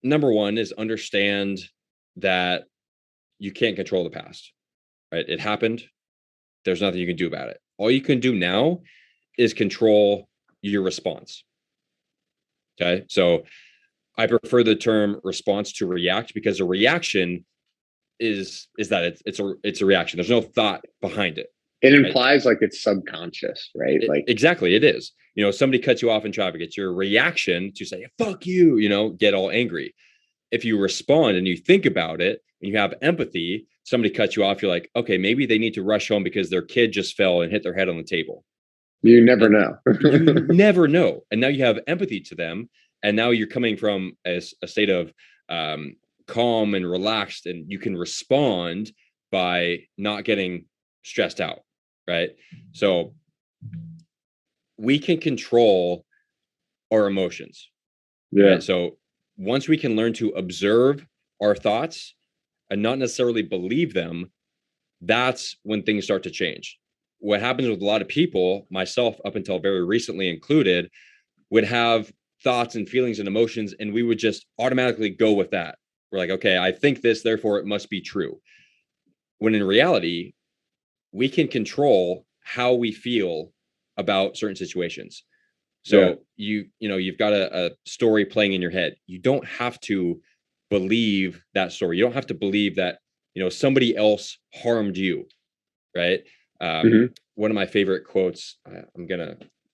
number one is understand that you can't control the past, right? It happened. There's nothing you can do about it. All you can do now is control your response. Okay. So I prefer the term response to react, because a reaction is that it's a reaction. There's no thought behind it. It implies like it's subconscious, right? Like exactly, it is. Somebody cuts you off in traffic. It's your reaction to say, fuck you, get all angry. If you respond and you think about it and you have empathy, somebody cuts you off, you're like, okay, maybe they need to rush home because their kid just fell and hit their head on the table. You never know. You never know. And now you have empathy to them. And now you're coming from a state of calm and relaxed, and you can respond by not getting stressed out, right? So we can control our emotions. Yeah. Right? So once we can learn to observe our thoughts and not necessarily believe them, that's when things start to change. What happens with a lot of people, myself up until very recently included, would have thoughts and feelings and emotions, and we would just automatically go with that. We're like, okay, I think this, therefore it must be true. When in reality, we can control how we feel about certain situations. So you've got a story playing in your head. You don't have to believe that story. You don't have to believe that, somebody else harmed you, right? One of my favorite quotes, I'm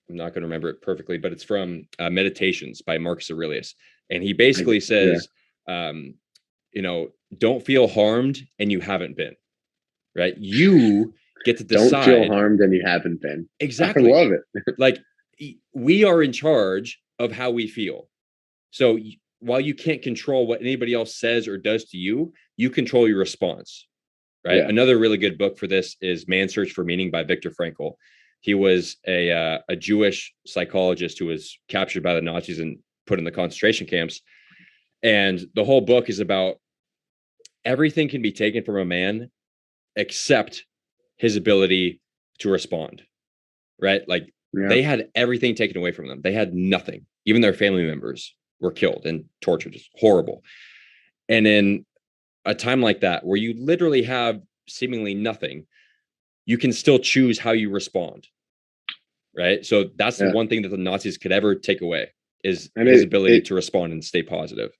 not going to remember it perfectly, but it's from Meditations by Marcus Aurelius. And he basically says, don't feel harmed and you haven't been, right? You get to decide. Don't feel harmed and you haven't been. Exactly. I love it. Like, we are in charge of how we feel. So while you can't control what anybody else says or does to you, you control your response, right? Yeah. Another really good book for this is Man's Search for Meaning by Viktor Frankl. He was a Jewish psychologist who was captured by the Nazis and put in the concentration camps. And the whole book is about everything can be taken from a man except his ability to respond, right? Like, they had everything taken away from them. They had nothing. Even their family members were killed and tortured. It's horrible. And in a time like that, where you literally have seemingly nothing, you can still choose how you respond, right? So that's the one thing that the Nazis could ever take away is his ability to respond and stay positive.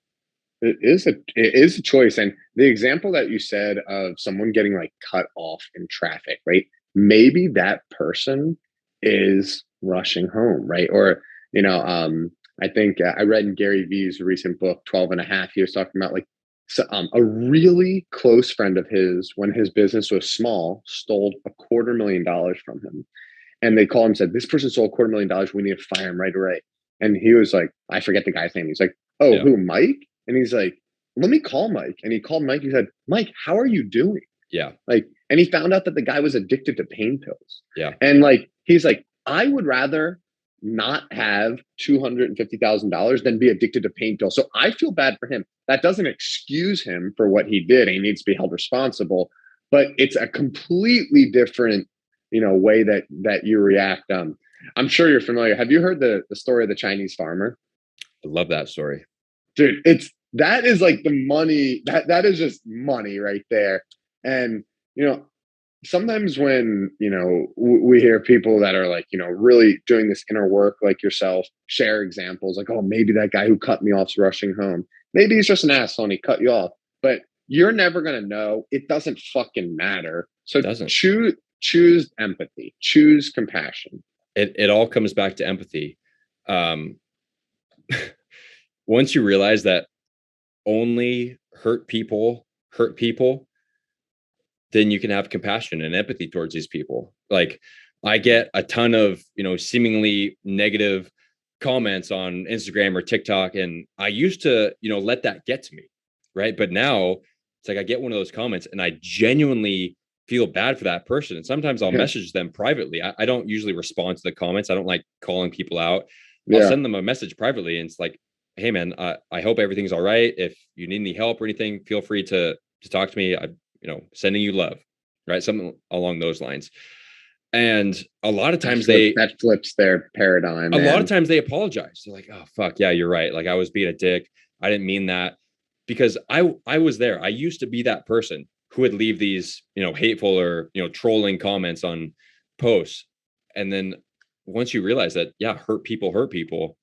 It is a choice. And the example that you said of someone getting like cut off in traffic, right? Maybe that person is rushing home, right? Or, I think I read in Gary Vee's recent book, 12 and a half, he was talking about like a really close friend of his, when his business was small, stole $250,000 from him. And they called him and said, this person stole $250,000. We need to fire him right away. And he was like, I forget the guy's name. He's like, oh, who, Mike? And he's like, let me call Mike. And he called Mike. He said, Mike, how are you doing? Yeah. Like, and he found out that the guy was addicted to pain pills. Yeah. And like, he's like, I would rather not have $250,000 than be addicted to pain pills. So I feel bad for him. That doesn't excuse him for what he did. He needs to be held responsible, but it's a completely different, way that you react. I'm sure you're familiar. Have you heard the story of the Chinese farmer? I love that story. Dude, that is like the money, that is just money right there. And, sometimes when, we hear people that are like, really doing this inner work like yourself, share examples like, oh, maybe that guy who cut me off's rushing home. Maybe he's just an asshole and he cut you off, but you're never going to know. It doesn't fucking matter. So choose empathy, choose compassion. It all comes back to empathy. Once you realize that only hurt people, then you can have compassion and empathy towards these people. Like, I get a ton of, seemingly negative comments on Instagram or TikTok. And I used to, let that get to me. Right. But now it's like, I get one of those comments and I genuinely feel bad for that person. And sometimes I'll message them privately. I don't usually respond to the comments. I don't like calling people out. I'll send them a message privately. And it's like, hey man, I hope everything's all right. If you need any help or anything, feel free to talk to me. Sending you love, right? Something along those lines. And a lot of times that flips their paradigm. A man. lot of times they apologize. They're like, oh fuck yeah, you're right. Like I was being a dick. I didn't mean that. Because I was there. I used to be that person who would leave these, hateful or, trolling comments on posts. And then once you realize that, yeah, hurt people,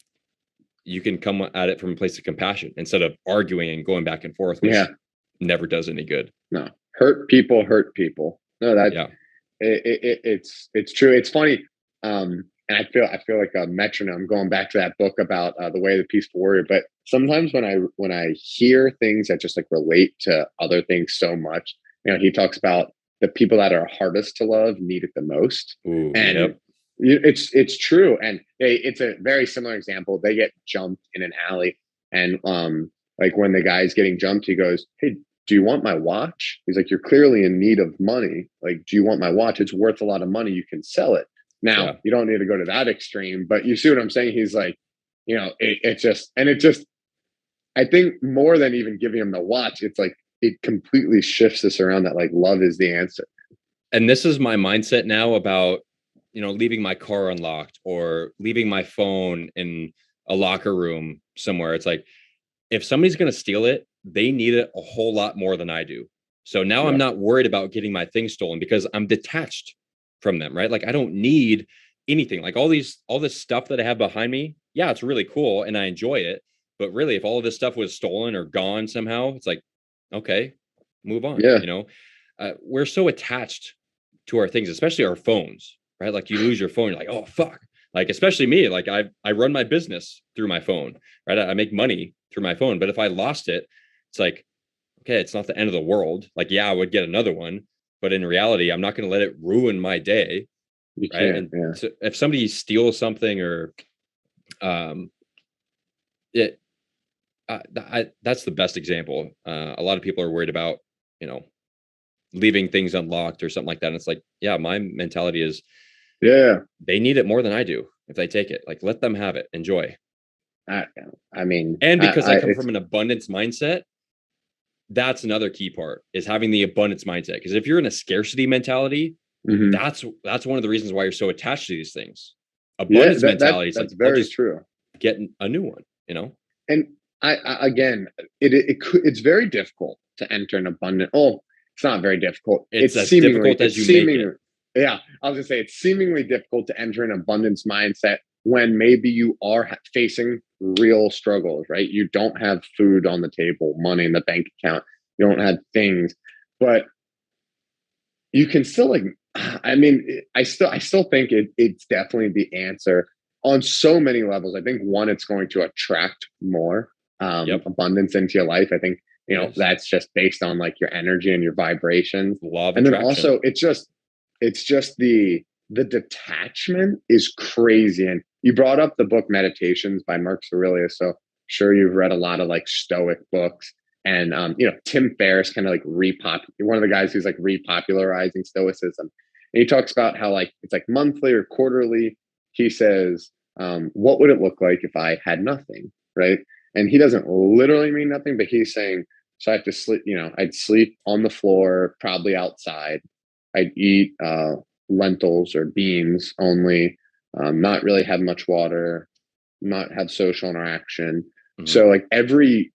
you can come at it from a place of compassion instead of arguing and going back and forth, which never does any good. No, hurt people. No, that yeah. It's true. It's funny. And I feel like a metronome going back to that book about the way of the peaceful warrior. But sometimes when I hear things that just like relate to other things so much, he talks about the people that are hardest to love need it the most. Ooh, and yep. It's true. And it's a very similar example. They get jumped in an alley, and like when the guy's getting jumped, he goes, "Hey, do you want my watch?" He's like, "You're clearly in need of money. Like, do you want my watch? It's worth a lot of money. You can sell it." Now, you don't need to go to that extreme, but you see what I'm saying? He's like, it just, I think more than even giving him the watch, it's like, it completely shifts this around that like love is the answer. And this is my mindset now about, leaving my car unlocked or leaving my phone in a locker room somewhere. It's like, if somebody's going to steal it, they need it a whole lot more than I do. So now I'm not worried about getting my things stolen because I'm detached from them, right? Like I don't need anything. Like all this stuff that I have behind me. Yeah, it's really cool and I enjoy it. But really, if all of this stuff was stolen or gone somehow, it's like, okay, move on. Yeah. We're so attached to our things, especially our phones, right? Like you lose your phone, you're like, oh fuck. Like especially me, like I run my business through my phone, right? I make money through my phone, but if I lost it, it's like, okay, it's not the end of the world. Like, yeah, I would get another one, but in reality, I'm not going to let it ruin my day, you right? can't, And so if somebody steals something or, that's the best example. A lot of people are worried about, leaving things unlocked or something like that. And it's like, yeah, my mentality is, they need it more than I do. If they take it, like, let them have it, enjoy. I mean, and because I come from an abundance mindset, that's another key part is having the abundance mindset. Because if you're in a scarcity mentality, that's one of the reasons why you're so attached to these things. Abundance mentality is that's like, very true. Get a new one, And I again, it's very difficult to enter an abundant. Oh, it's not very difficult. It's as difficult as you make it. Yeah, I was gonna say it's seemingly difficult to enter an abundance mindset when maybe you are facing real struggles, right? You don't have food on the table, money in the bank account, you don't have things, but you can still like. I mean, I still think it's definitely the answer on so many levels. I think one, it's going to attract more abundance into your life. I think that's just based on like your energy and your vibrations. Law of and attraction. Then also it's just the detachment is crazy. And you brought up the book Meditations by Marcus Aurelius, so sure you've read a lot of like Stoic books. And Tim Ferriss kind of like one of the guys who's like repopularizing Stoicism. And he talks about how like it's like monthly or quarterly. He says, what would it look like if I had nothing, right? And he doesn't literally mean nothing, but he's saying, so I have to sleep, I'd sleep on the floor, probably outside. I'd eat lentils or beans only, not really have much water, not have social interaction. So like every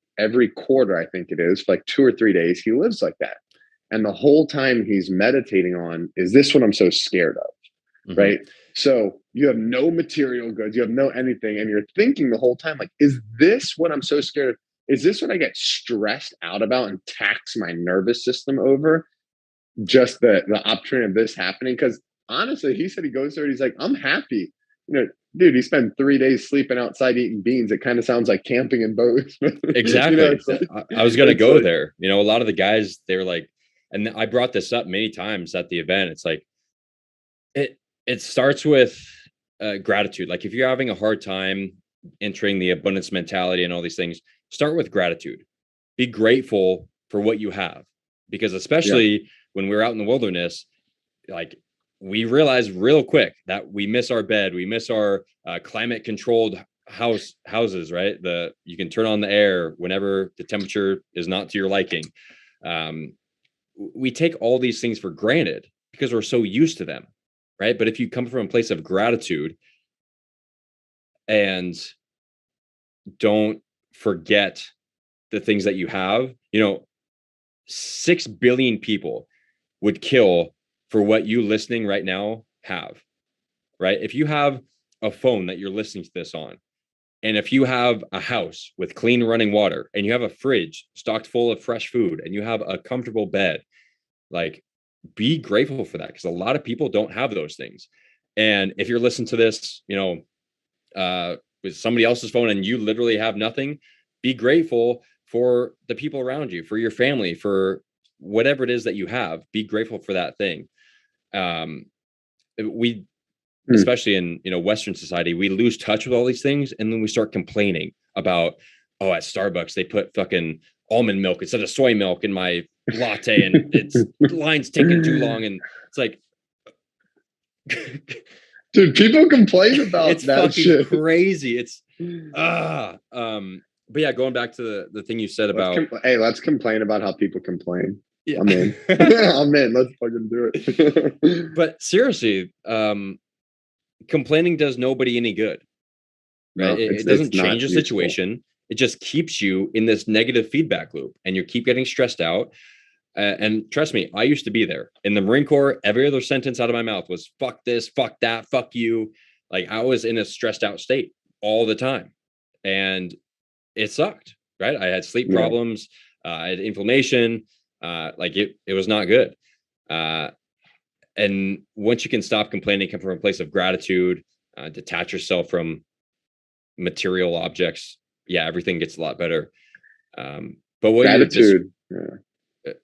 quarter, I think it is, for like 2 or 3 days, he lives like that. And the whole time he's meditating on, is this what I'm so scared of? Right? So you have no material goods, you have no anything, and you're thinking the whole time, like, is this what I'm so scared of? Is this what I get stressed out about and tax my nervous system over? Just the opportunity of this happening? Because honestly, he said he goes there and he's like, I'm happy. Dude, he spent 3 days sleeping outside eating beans. It kind of sounds like camping in boats. Exactly. I was going to go there. A lot of the guys, they're like, and I brought this up many times at the event. It's like, it starts with gratitude. Like if you're having a hard time entering the abundance mentality and all these things, start with gratitude. Be grateful for what you have, because especially when we're out in the wilderness, like we realize real quick that we miss our bed, we miss our climate controlled houses, right? You can turn on the air whenever the temperature is not to your liking. We take all these things for granted because we're so used to them, right? But if you come from a place of gratitude and don't forget the things that you have, 6 billion people would kill for what you listening right now have, right? If you have a phone that you're listening to this on, and if you have a house with clean running water, and you have a fridge stocked full of fresh food, and you have a comfortable bed, like, be grateful for that, because a lot of people don't have those things. And if you're listening to this, with somebody else's phone and you literally have nothing, be grateful for the people around you, for your family, for whatever it is that you have. Be grateful for that thing. We, especially in Western society, we lose touch with all these things, and then we start complaining about, oh, at Starbucks they put fucking almond milk instead of soy milk in my latte, and it's line's taking too long, and it's like, dude, people complain about it's that fucking shit. crazy. It's but yeah, going back to the thing you said about, let's complain about how people complain. Yeah. I'm in. I'm in. Let's fucking do it. But seriously, complaining does nobody any good, right? No, It doesn't change the situation. It just keeps you in this negative feedback loop, and you keep getting stressed out. And trust me, I used to be there in the Marine Corps. Every other sentence out of my mouth was fuck this, fuck that, fuck you. Like, I was in a stressed out state all the time, and it sucked, right? I had sleep problems. I had inflammation. Like, it was not good. And once you can stop complaining, come from a place of gratitude, detach yourself from material objects, everything gets a lot better. But what gratitude,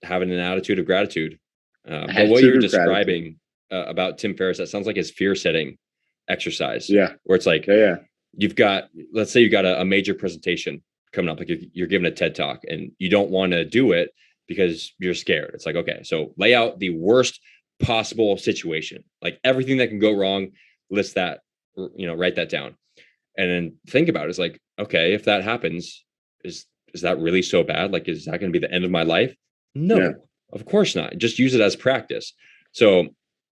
having an attitude of gratitude. But what you're describing about Tim Ferriss, that sounds like his fear setting exercise. Yeah. Where it's like, let's say you got a major presentation coming up, like you're giving a TED talk, and you don't want to do it because you're scared. It's like, okay, so lay out the worst possible situation, like everything that can go wrong, list that, write that down, and then think about it. It's like, okay, if that happens, is that really so bad? Like, is that going to be the end of my life? No, of course not. Just use it as practice. So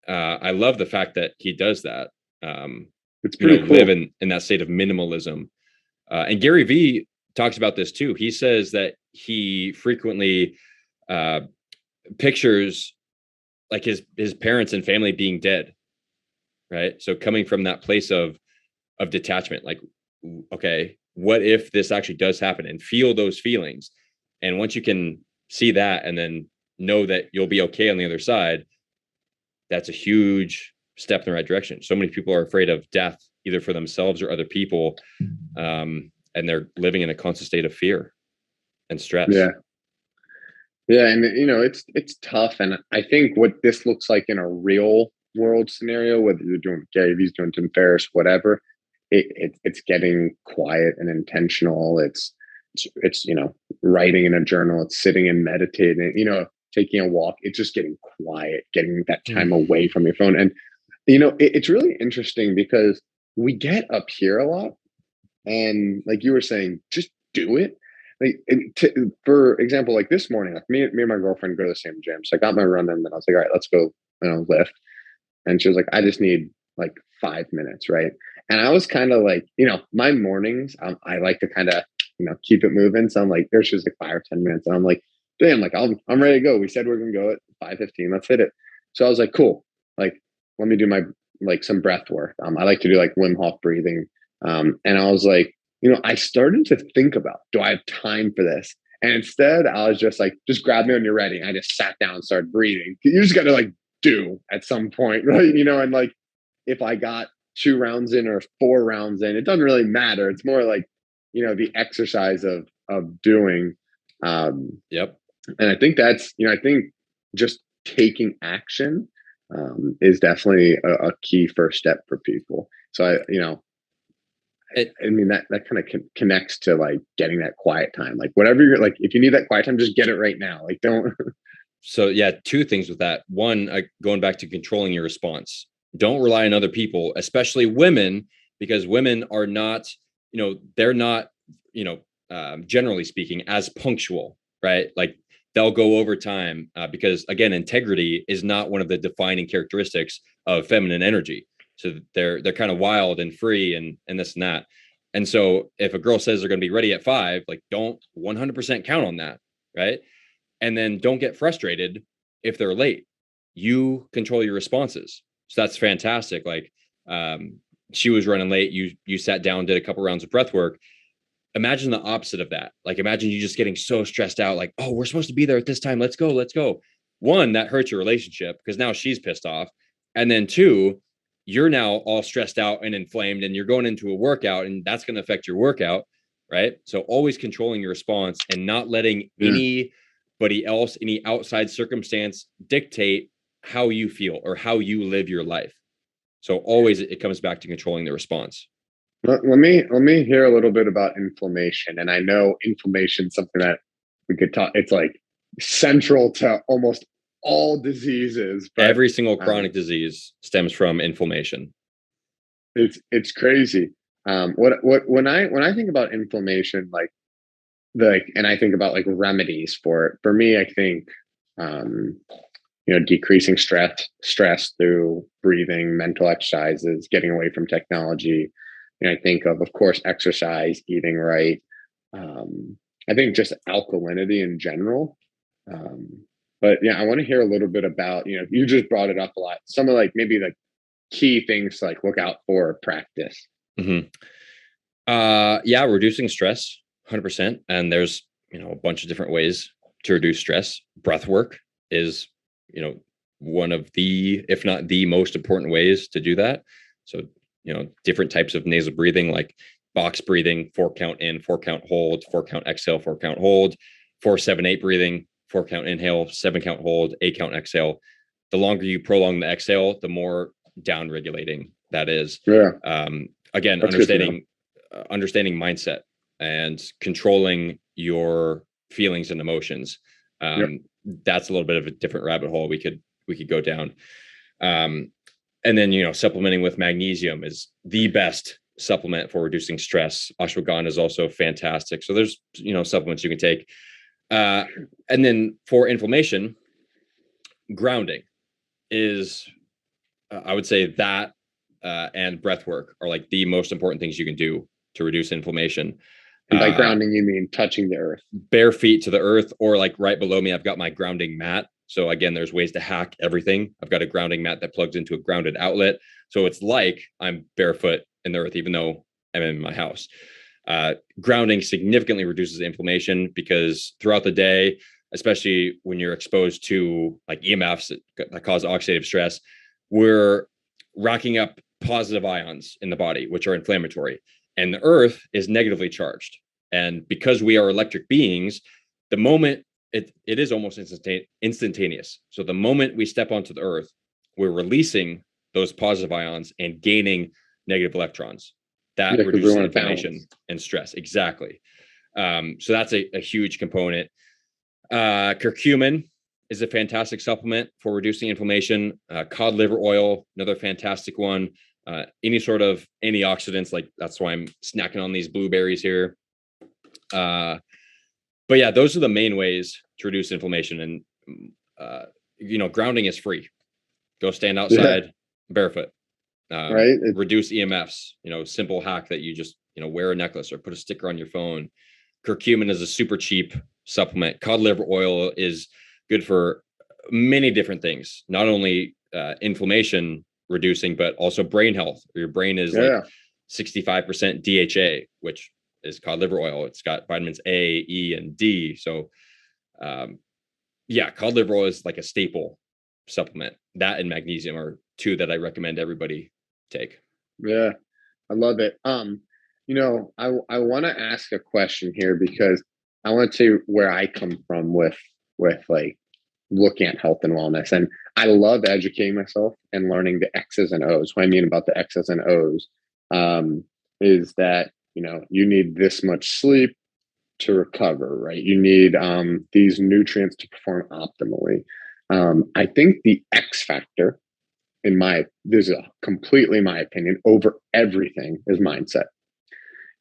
I love the fact that he does that. It's pretty cool. Live in that state of minimalism. And Gary Vee talks about this too. He says that he frequently pictures like his parents and family being dead, right? So coming from that place of detachment, like, okay, what if this actually does happen, and feel those feelings. And once you can see that and then know that you'll be okay on the other side, that's a huge step in the right direction. So many people are afraid of death, either for themselves or other people. And they're living in a constant state of fear and stress. Yeah. And it's tough. And I think what this looks like in a real world scenario, whether you're doing Gary Vee's, doing Tim Ferriss, whatever, it's getting quiet and intentional. It's writing in a journal. It's sitting and meditating, taking a walk. It's just getting quiet, getting that time away from your phone. And, it's really interesting because we get up here a lot. And like you were saying, just do it. Like, for example, like this morning, like me and my girlfriend go to the same gym. So I got my run in, and I was like, all right, let's go, lift. And she was like, I just need like 5 minutes. Right. And I was kind of like, my mornings, I like to kind of, keep it moving. So I'm like, there's just like 5 or 10 minutes. And I'm like, damn, like I'm ready to go. We said we're going to go at 5:15. Let's hit it. So I was like, cool. Like, let me do some breath work. I like to do like Wim Hof breathing. And I was like, I started to think about, do I have time for this? And instead I was just like, just grab me when you're ready. And I just sat down and started breathing. You just got to like do at some point, right? And like, if I got 2 rounds in or 4 rounds in, it doesn't really matter. It's more like, the exercise of doing. Yep. And I think that's, I think just taking action is definitely a key first step for people. So I mean, that kind of connects to like getting that quiet time, like whatever you're like, if you need that quiet time, just get it right now. Like, don't. So yeah, 2 things with that. One, going back to controlling your response. Don't rely on other people, especially women, because women are not they're not, generally speaking, as punctual, right? Like they'll go over time because, again, integrity is not one of the defining characteristics of feminine energy. So they're kind of wild and free and this and that. And so if a girl says they're going to be ready at 5, like don't 100% count on that, right? And then don't get frustrated if they're late. You control your responses. So that's fantastic. Like she was running late. You sat down, did a couple rounds of breath work. Imagine the opposite of that. Like imagine you just getting so stressed out, like, oh, we're supposed to be there at this time. Let's go. One, that hurts your relationship because now she's pissed off. And then 2, you're now all stressed out and inflamed and you're going into a workout and that's going to affect your workout. Right. So always controlling your response and not letting anybody else, any outside circumstance dictate how you feel or how you live your life. So always it comes back to controlling the response. Let me hear a little bit about inflammation. And I know inflammation is something that we could talk. It's like central to almost all diseases. But, every single chronic disease stems from inflammation. It's crazy. When I think about inflammation, and I think about like remedies for it. For me, I think decreasing stress through breathing, mental exercises, getting away from technology. I think of course, exercise, eating right. I think just alkalinity in general. But yeah, I want to hear a little bit about, you just brought it up a lot. Some of maybe key things to look out for practice. Mm-hmm. Reducing stress, 100%. And there's, a bunch of different ways to reduce stress. Breathwork is, one of the, if not the most important ways to do that. So, different types of nasal breathing, like box breathing, 4 count in, 4 count hold, 4 count exhale, 4 count hold, 4-7-8 breathing, 4 count inhale, 7 count hold, 8 count exhale. The longer you prolong the exhale, the more down regulating that is. Yeah. Again, That's understanding mindset and controlling your feelings and emotions. That's a little bit of a different rabbit hole we could go down. And then, supplementing with magnesium is the best supplement for reducing stress. Ashwagandha is also fantastic. So there's, supplements you can take. And then for inflammation, grounding is, I would say that and breath work are like the most important things you can do to reduce inflammation. And by grounding, you mean touching the earth? Bare feet to the earth, or like right below me, I've got my grounding mat. So again, there's ways to hack everything. I've got a grounding mat that plugs into a grounded outlet. So it's like I'm barefoot in the earth, even though I'm in my house. Grounding significantly reduces inflammation because throughout the day, especially when you're exposed to like EMFs that cause oxidative stress, we're racking up positive ions in the body, which are inflammatory. And the earth is negatively charged. And because we are electric beings, the moment it is almost instantaneous. So the moment we step onto the earth, we're releasing those positive ions and gaining negative electrons. That reduces inflammation and stress. Exactly. So that's a huge component. Curcumin is a fantastic supplement for reducing inflammation. Cod liver oil, another fantastic one. Any sort of antioxidants, like that's why I'm snacking on these blueberries here. But yeah, those are the main ways to reduce inflammation. And, grounding is free. Go stand outside barefoot. Right. Reduce EMFs, simple hack that you just, wear a necklace or put a sticker on your phone. Curcumin is a super cheap supplement. Cod liver oil is good for many different things, not only inflammation reducing, but also brain health. Your brain is like 65% DHA, which is cod liver oil. It's got vitamins A, E, and D. So, cod liver oil is like a staple supplement. That and magnesium are 2 that I recommend everybody take. Yeah, I love it. I want to ask a question here because I want to tell you where I come from with like looking at health and wellness. And I love educating myself and learning the X's and O's. What I mean about the X's and O's is that, you need this much sleep to recover, right? You need these nutrients to perform optimally. I think the X factor, this is completely my opinion, over everything is mindset.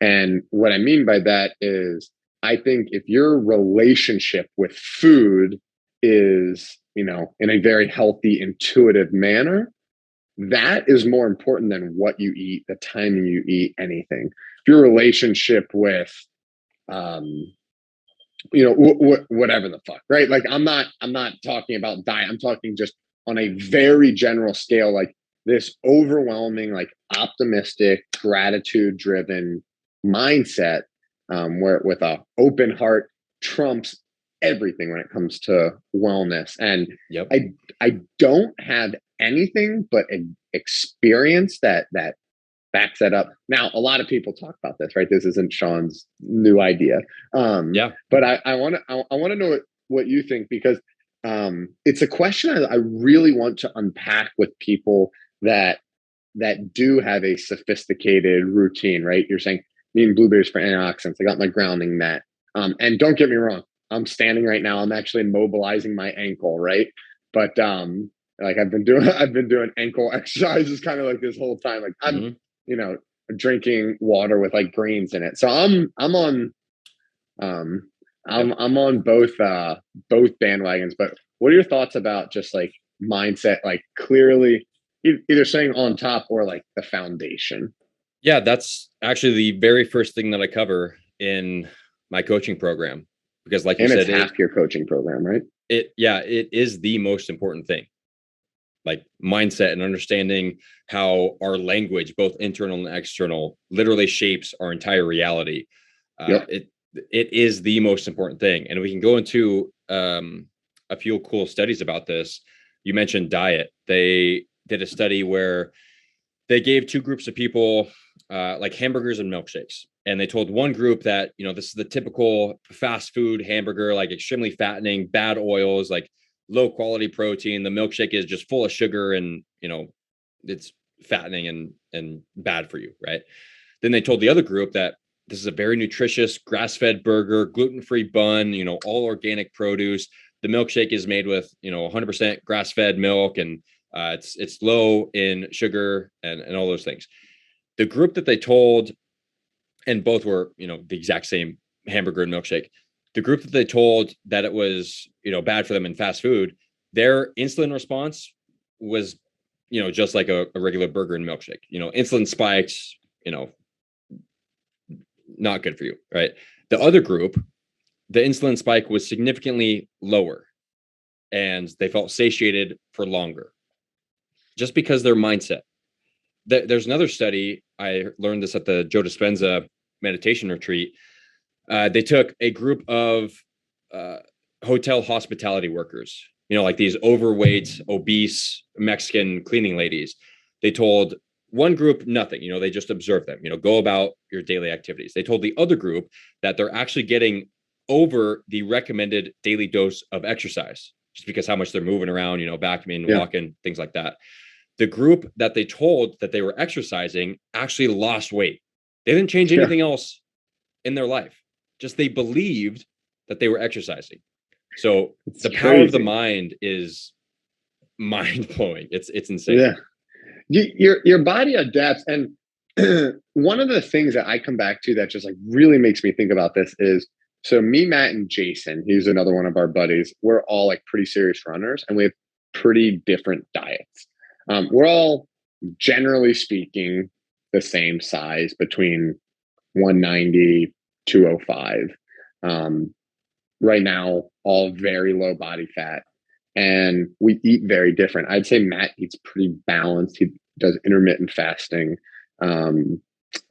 And what I mean by that is, I think if your relationship with food is, in a very healthy, intuitive manner, that is more important than what you eat, the timing you eat, anything. If your relationship with, um, whatever the fuck, right? Like I'm not talking about diet. I'm talking just on a very general scale, like this overwhelming, like optimistic, gratitude driven mindset, where with a open heart trumps everything when it comes to wellness. And Yep. I don't have anything but an experience that backs that up. Now, a lot of people talk about this, right? This isn't Sean's new idea. Yeah. But I want to know what you think, because it's a question I really want to unpack with people that do have a sophisticated routine, right? You're saying me and blueberries for antioxidants. I got my grounding mat. And don't get me wrong, I'm standing right now. I'm actually mobilizing my ankle, right? But like I've been doing ankle exercises kind of like this whole time. Like I'm, Mhm. you know, drinking water with like greens in it. So I'm on um Yep. I'm on both bandwagons. But what are your thoughts about just like mindset, like clearly either saying on top or like the foundation? Yeah, that's actually the very first thing that I cover in my coaching program, because like you And it's said, half your coaching program, right? it is the most important thing. Like mindset and understanding how our language, both internal and external, literally shapes our entire reality. Yep. It is the most important thing, and we can go into a few cool studies about this. You mentioned diet. They did a study where they gave two groups of people like hamburgers and milkshakes, and they told one group that this is the typical fast food hamburger, like extremely fattening, bad oils, like low quality protein. The milkshake is just full of sugar, and it's fattening and bad for you, right? Then they told the other group that this is a very nutritious grass-fed burger, gluten-free bun, all organic produce. The milkshake is made with 100% grass-fed milk, and it's low in sugar and all those things. The group that they told, and both were the exact same hamburger and milkshake. The group that they told that it was bad for them in fast food, their insulin response was just like a regular burger and milkshake. Insulin spikes, not good for you, right? The other group, the insulin spike was significantly lower, and they felt satiated for longer, just because their mindset. There's another study. I learned this at the Joe Dispenza meditation retreat. They took a group of uh, hotel hospitality workers, like these overweight, obese Mexican cleaning ladies. They told one group nothing, they just observed them, go about your daily activities. They told the other group that they're actually getting over the recommended daily dose of exercise, just because how much they're moving around, vacuuming, Yeah. walking, things like that. The group that they told that they were exercising actually lost weight. They didn't change Yeah. anything else in their life. Just they believed that they were exercising. So It's the power of the crazy. mind is mind blowing. It's insane. Yeah. Your body adapts. And one of the things that I come back to that just like really makes me think about this is, so me, Matt, and Jason, he's another one of our buddies, we're all like pretty serious runners, and we have pretty different diets. We're all, generally speaking, the same size, between 190, 205. Right now, all very low body fat, and we eat very different. I'd say Matt eats pretty balanced. He does intermittent fasting. Um,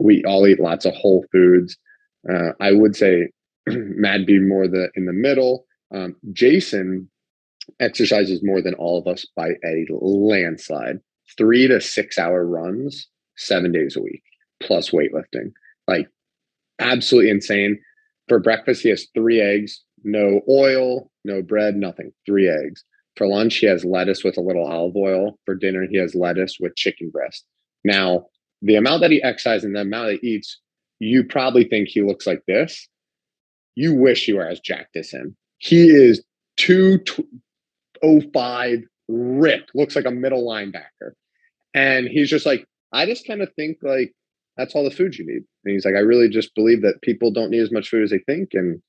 we all eat lots of whole foods. I would say Matt be more in the middle. Jason exercises more than all of us by a landslide. 3 to 6 hour runs, 7 days a week, plus weightlifting. Like absolutely insane. For breakfast, he has 3 eggs, no oil, no bread, nothing. 3 eggs. For lunch, he has lettuce with a little olive oil. For dinner, he has lettuce with chicken breast. Now, the amount that he exercises and the amount that he eats, you probably think he looks like this. You wish you were as jacked as him. He is 205, ripped, looks like a middle linebacker. And he's just like, I just kind of think like that's all the food you need. And he's like, I really just believe that people don't need as much food as they think. And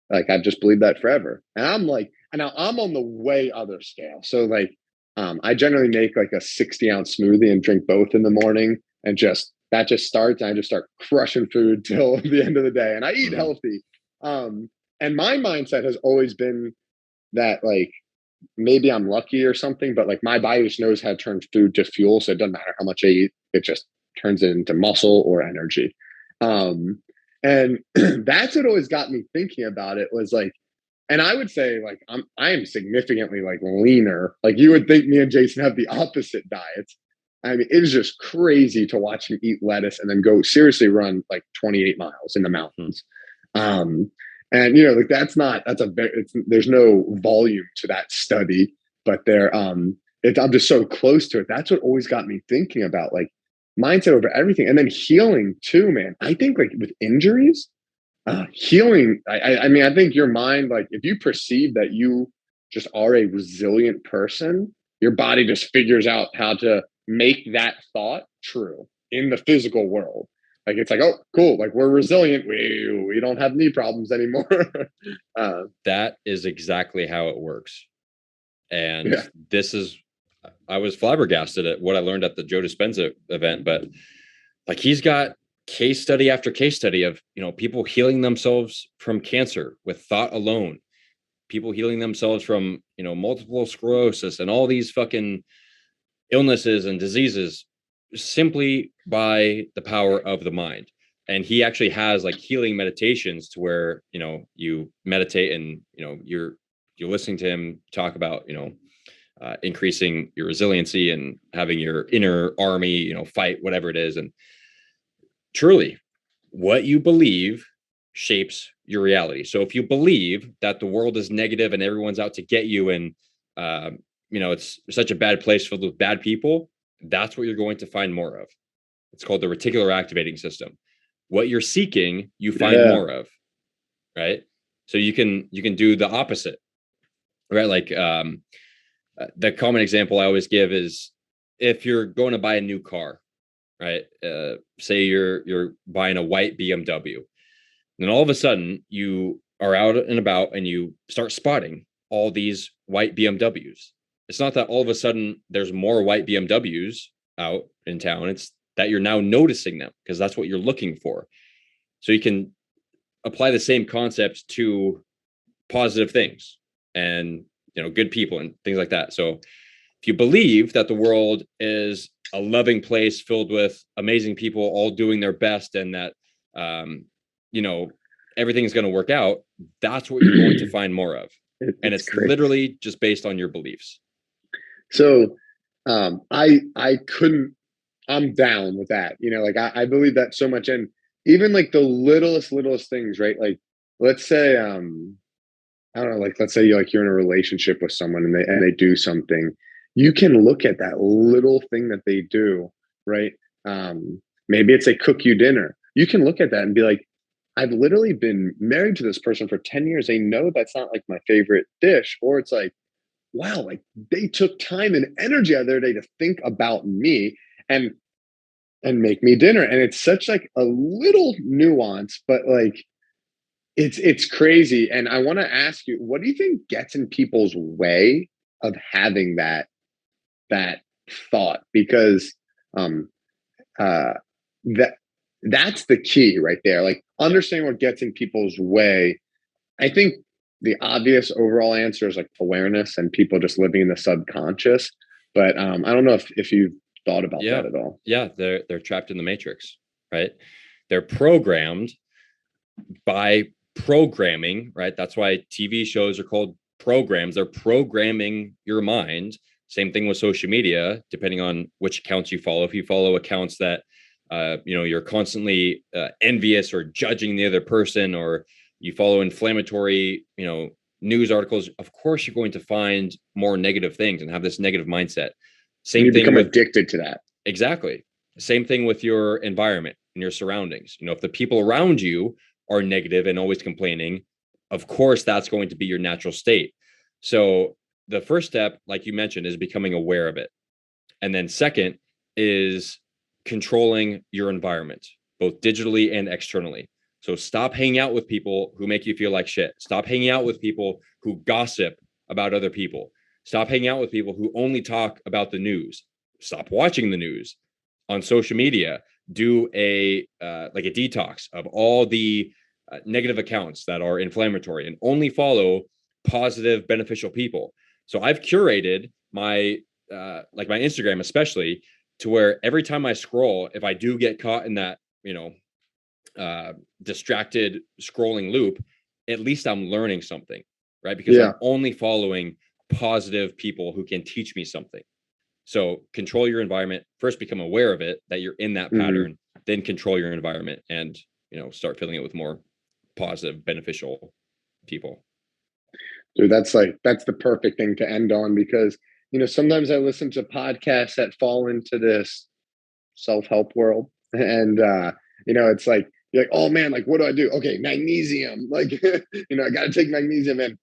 like, I've just believed that forever. And I'm like, and now I'm on the way other scale. So like, I generally make like a 60-ounce smoothie and drink both in the morning, and that just starts. And I just start crushing food till the end of the day, and I eat healthy. And my mindset has always been that like, maybe I'm lucky or something, but like my body just knows how to turn food to fuel. So it doesn't matter how much I eat, it just turns it into muscle or energy. And that's what always got me thinking about it, was like, and I would say like I am significantly like leaner. Like you would think me and Jason have the opposite diets. I mean, it is just crazy to watch him eat lettuce and then go seriously run like 28 miles in the mountains. And you know, like there's no volume to that study, but I'm just so close to it. That's what always got me thinking about like mindset over everything, and then healing too, man. I think like with injuries, healing. I mean, I think your mind, like if you perceive that you just are a resilient person, your body just figures out how to make that thought true in the physical world. Like it's like, oh, cool. Like we're resilient. We don't have knee problems anymore. That is exactly how it works. And I was flabbergasted at what I learned at the Joe Dispenza event, but like he's got case study after case study of, you know, people healing themselves from cancer with thought alone, people healing themselves from, you know, multiple sclerosis and all these fucking illnesses and diseases simply by the power of the mind. And he actually has like healing meditations to where, you know, you meditate and, you know, you're listening to him talk about, you know, increasing your resiliency and having your inner army, you know, fight whatever it is. And truly, what you believe shapes your reality. So if you believe that the world is negative and everyone's out to get you, and you know, it's such a bad place filled with bad people, that's what you're going to find more of. It's called the reticular activating system. What you're seeking, you find more of, right? So you can do the opposite, right? Like the common example I always give is if you're going to buy a new car, right? Say you're buying a white BMW, then all of a sudden you are out and about and you start spotting all these white BMWs. It's not that all of a sudden there's more white BMWs out in town. It's that you're now noticing them because that's what you're looking for. So you can apply the same concept to positive things and, you know, good people and things like that. So if you believe that the world is a loving place filled with amazing people all doing their best, and that, you know, everything's going to work out, that's what you're going to find more of. And it's literally just based on your beliefs. So I couldn't, I'm down with that. You know, like I believe that so much. And even like the littlest things, right? Like let's say, I don't know, like let's say you're in a relationship with someone and they do something. You can look at that little thing that they do, right? Maybe it's they cook you dinner. You can look at that and be like, I've literally been married to this person for 10 years. They know that's not like my favorite dish. Or it's like, wow, like they took time and energy out of their day to think about me and make me dinner. And it's such like a little nuance, but like it's crazy. And I want to ask you, what do you think gets in people's way of having that thought? Because that's the key right there. Like understanding what gets in people's way. I think the obvious overall answer is like awareness and people just living in the subconscious. But I don't know if you've thought about that at all. Yeah, they're trapped in the matrix, right? They're programmed by programming, right? That's why TV shows are called programs. They're programming your mind. Same thing with social media, depending on which accounts you follow. If you follow accounts that you know, you're constantly envious or judging the other person, or you follow inflammatory, you know, news articles, of course you're going to find more negative things and have this negative mindset. Same thing, become addicted to that. Exactly. Same thing with your environment and your surroundings. You know, if the people around you are negative and always complaining, of course that's going to be your natural state. So the first step, like you mentioned, is becoming aware of it. And then second is controlling your environment, both digitally and externally. So stop hanging out with people who make you feel like shit. Stop hanging out with people who gossip about other people. Stop hanging out with people who only talk about the news. Stop watching the news on social media. Do a like a detox of all the negative accounts that are inflammatory and only follow positive, beneficial people. So I've curated my like my Instagram, especially, to where every time I scroll, if I do get caught in that, distracted scrolling loop, at least I'm learning something, right? Because I'm only following positive people who can teach me something. So control your environment. First, become aware of it, that you're in that pattern, then control your environment and, start filling it with more positive, beneficial people. Dude, that's the perfect thing to end on, because, sometimes I listen to podcasts that fall into this self-help world, and, it's like, you're like, oh man, like, what do I do? Okay, magnesium, like, I got to take magnesium, and,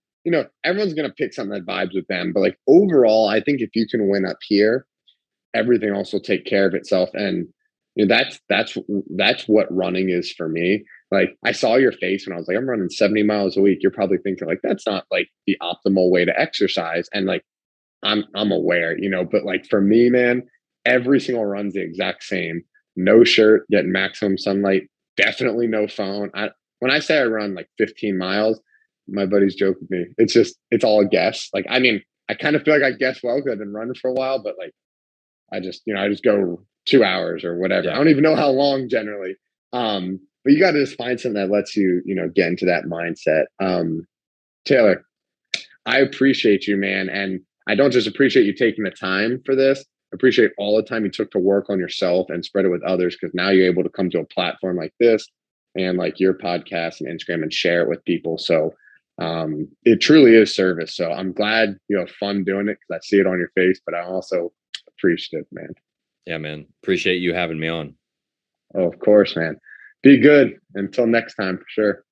everyone's going to pick something that vibes with them. But like overall, I think if you can win up here, everything else will take care of itself. And that's what running is for me. Like, I saw your face when I was like, I'm running 70 miles a week. You're probably thinking like, that's not like the optimal way to exercise. And like, I'm aware, but like for me, man, every single run's the exact same. No shirt, getting maximum sunlight, definitely no phone. When I say I run like 15 miles, my buddies joke with me. It's all a guess. Like, I mean, I kind of feel like I guess well because I've been running for a while, but like, I just go 2 hours or whatever. Yeah. I don't even know how long generally. But you got to just find something that lets you, get into that mindset. Taylor, I appreciate you, man. And I don't just appreciate you taking the time for this. I appreciate all the time you took to work on yourself and spread it with others, because now you're able to come to a platform like this and like your podcast and Instagram and share it with people. So it truly is service. So I'm glad you have fun doing it, because I see it on your face, but I also appreciate it, man. Yeah, man. Appreciate you having me on. Oh, of course, man. Be good. Until next time, for sure.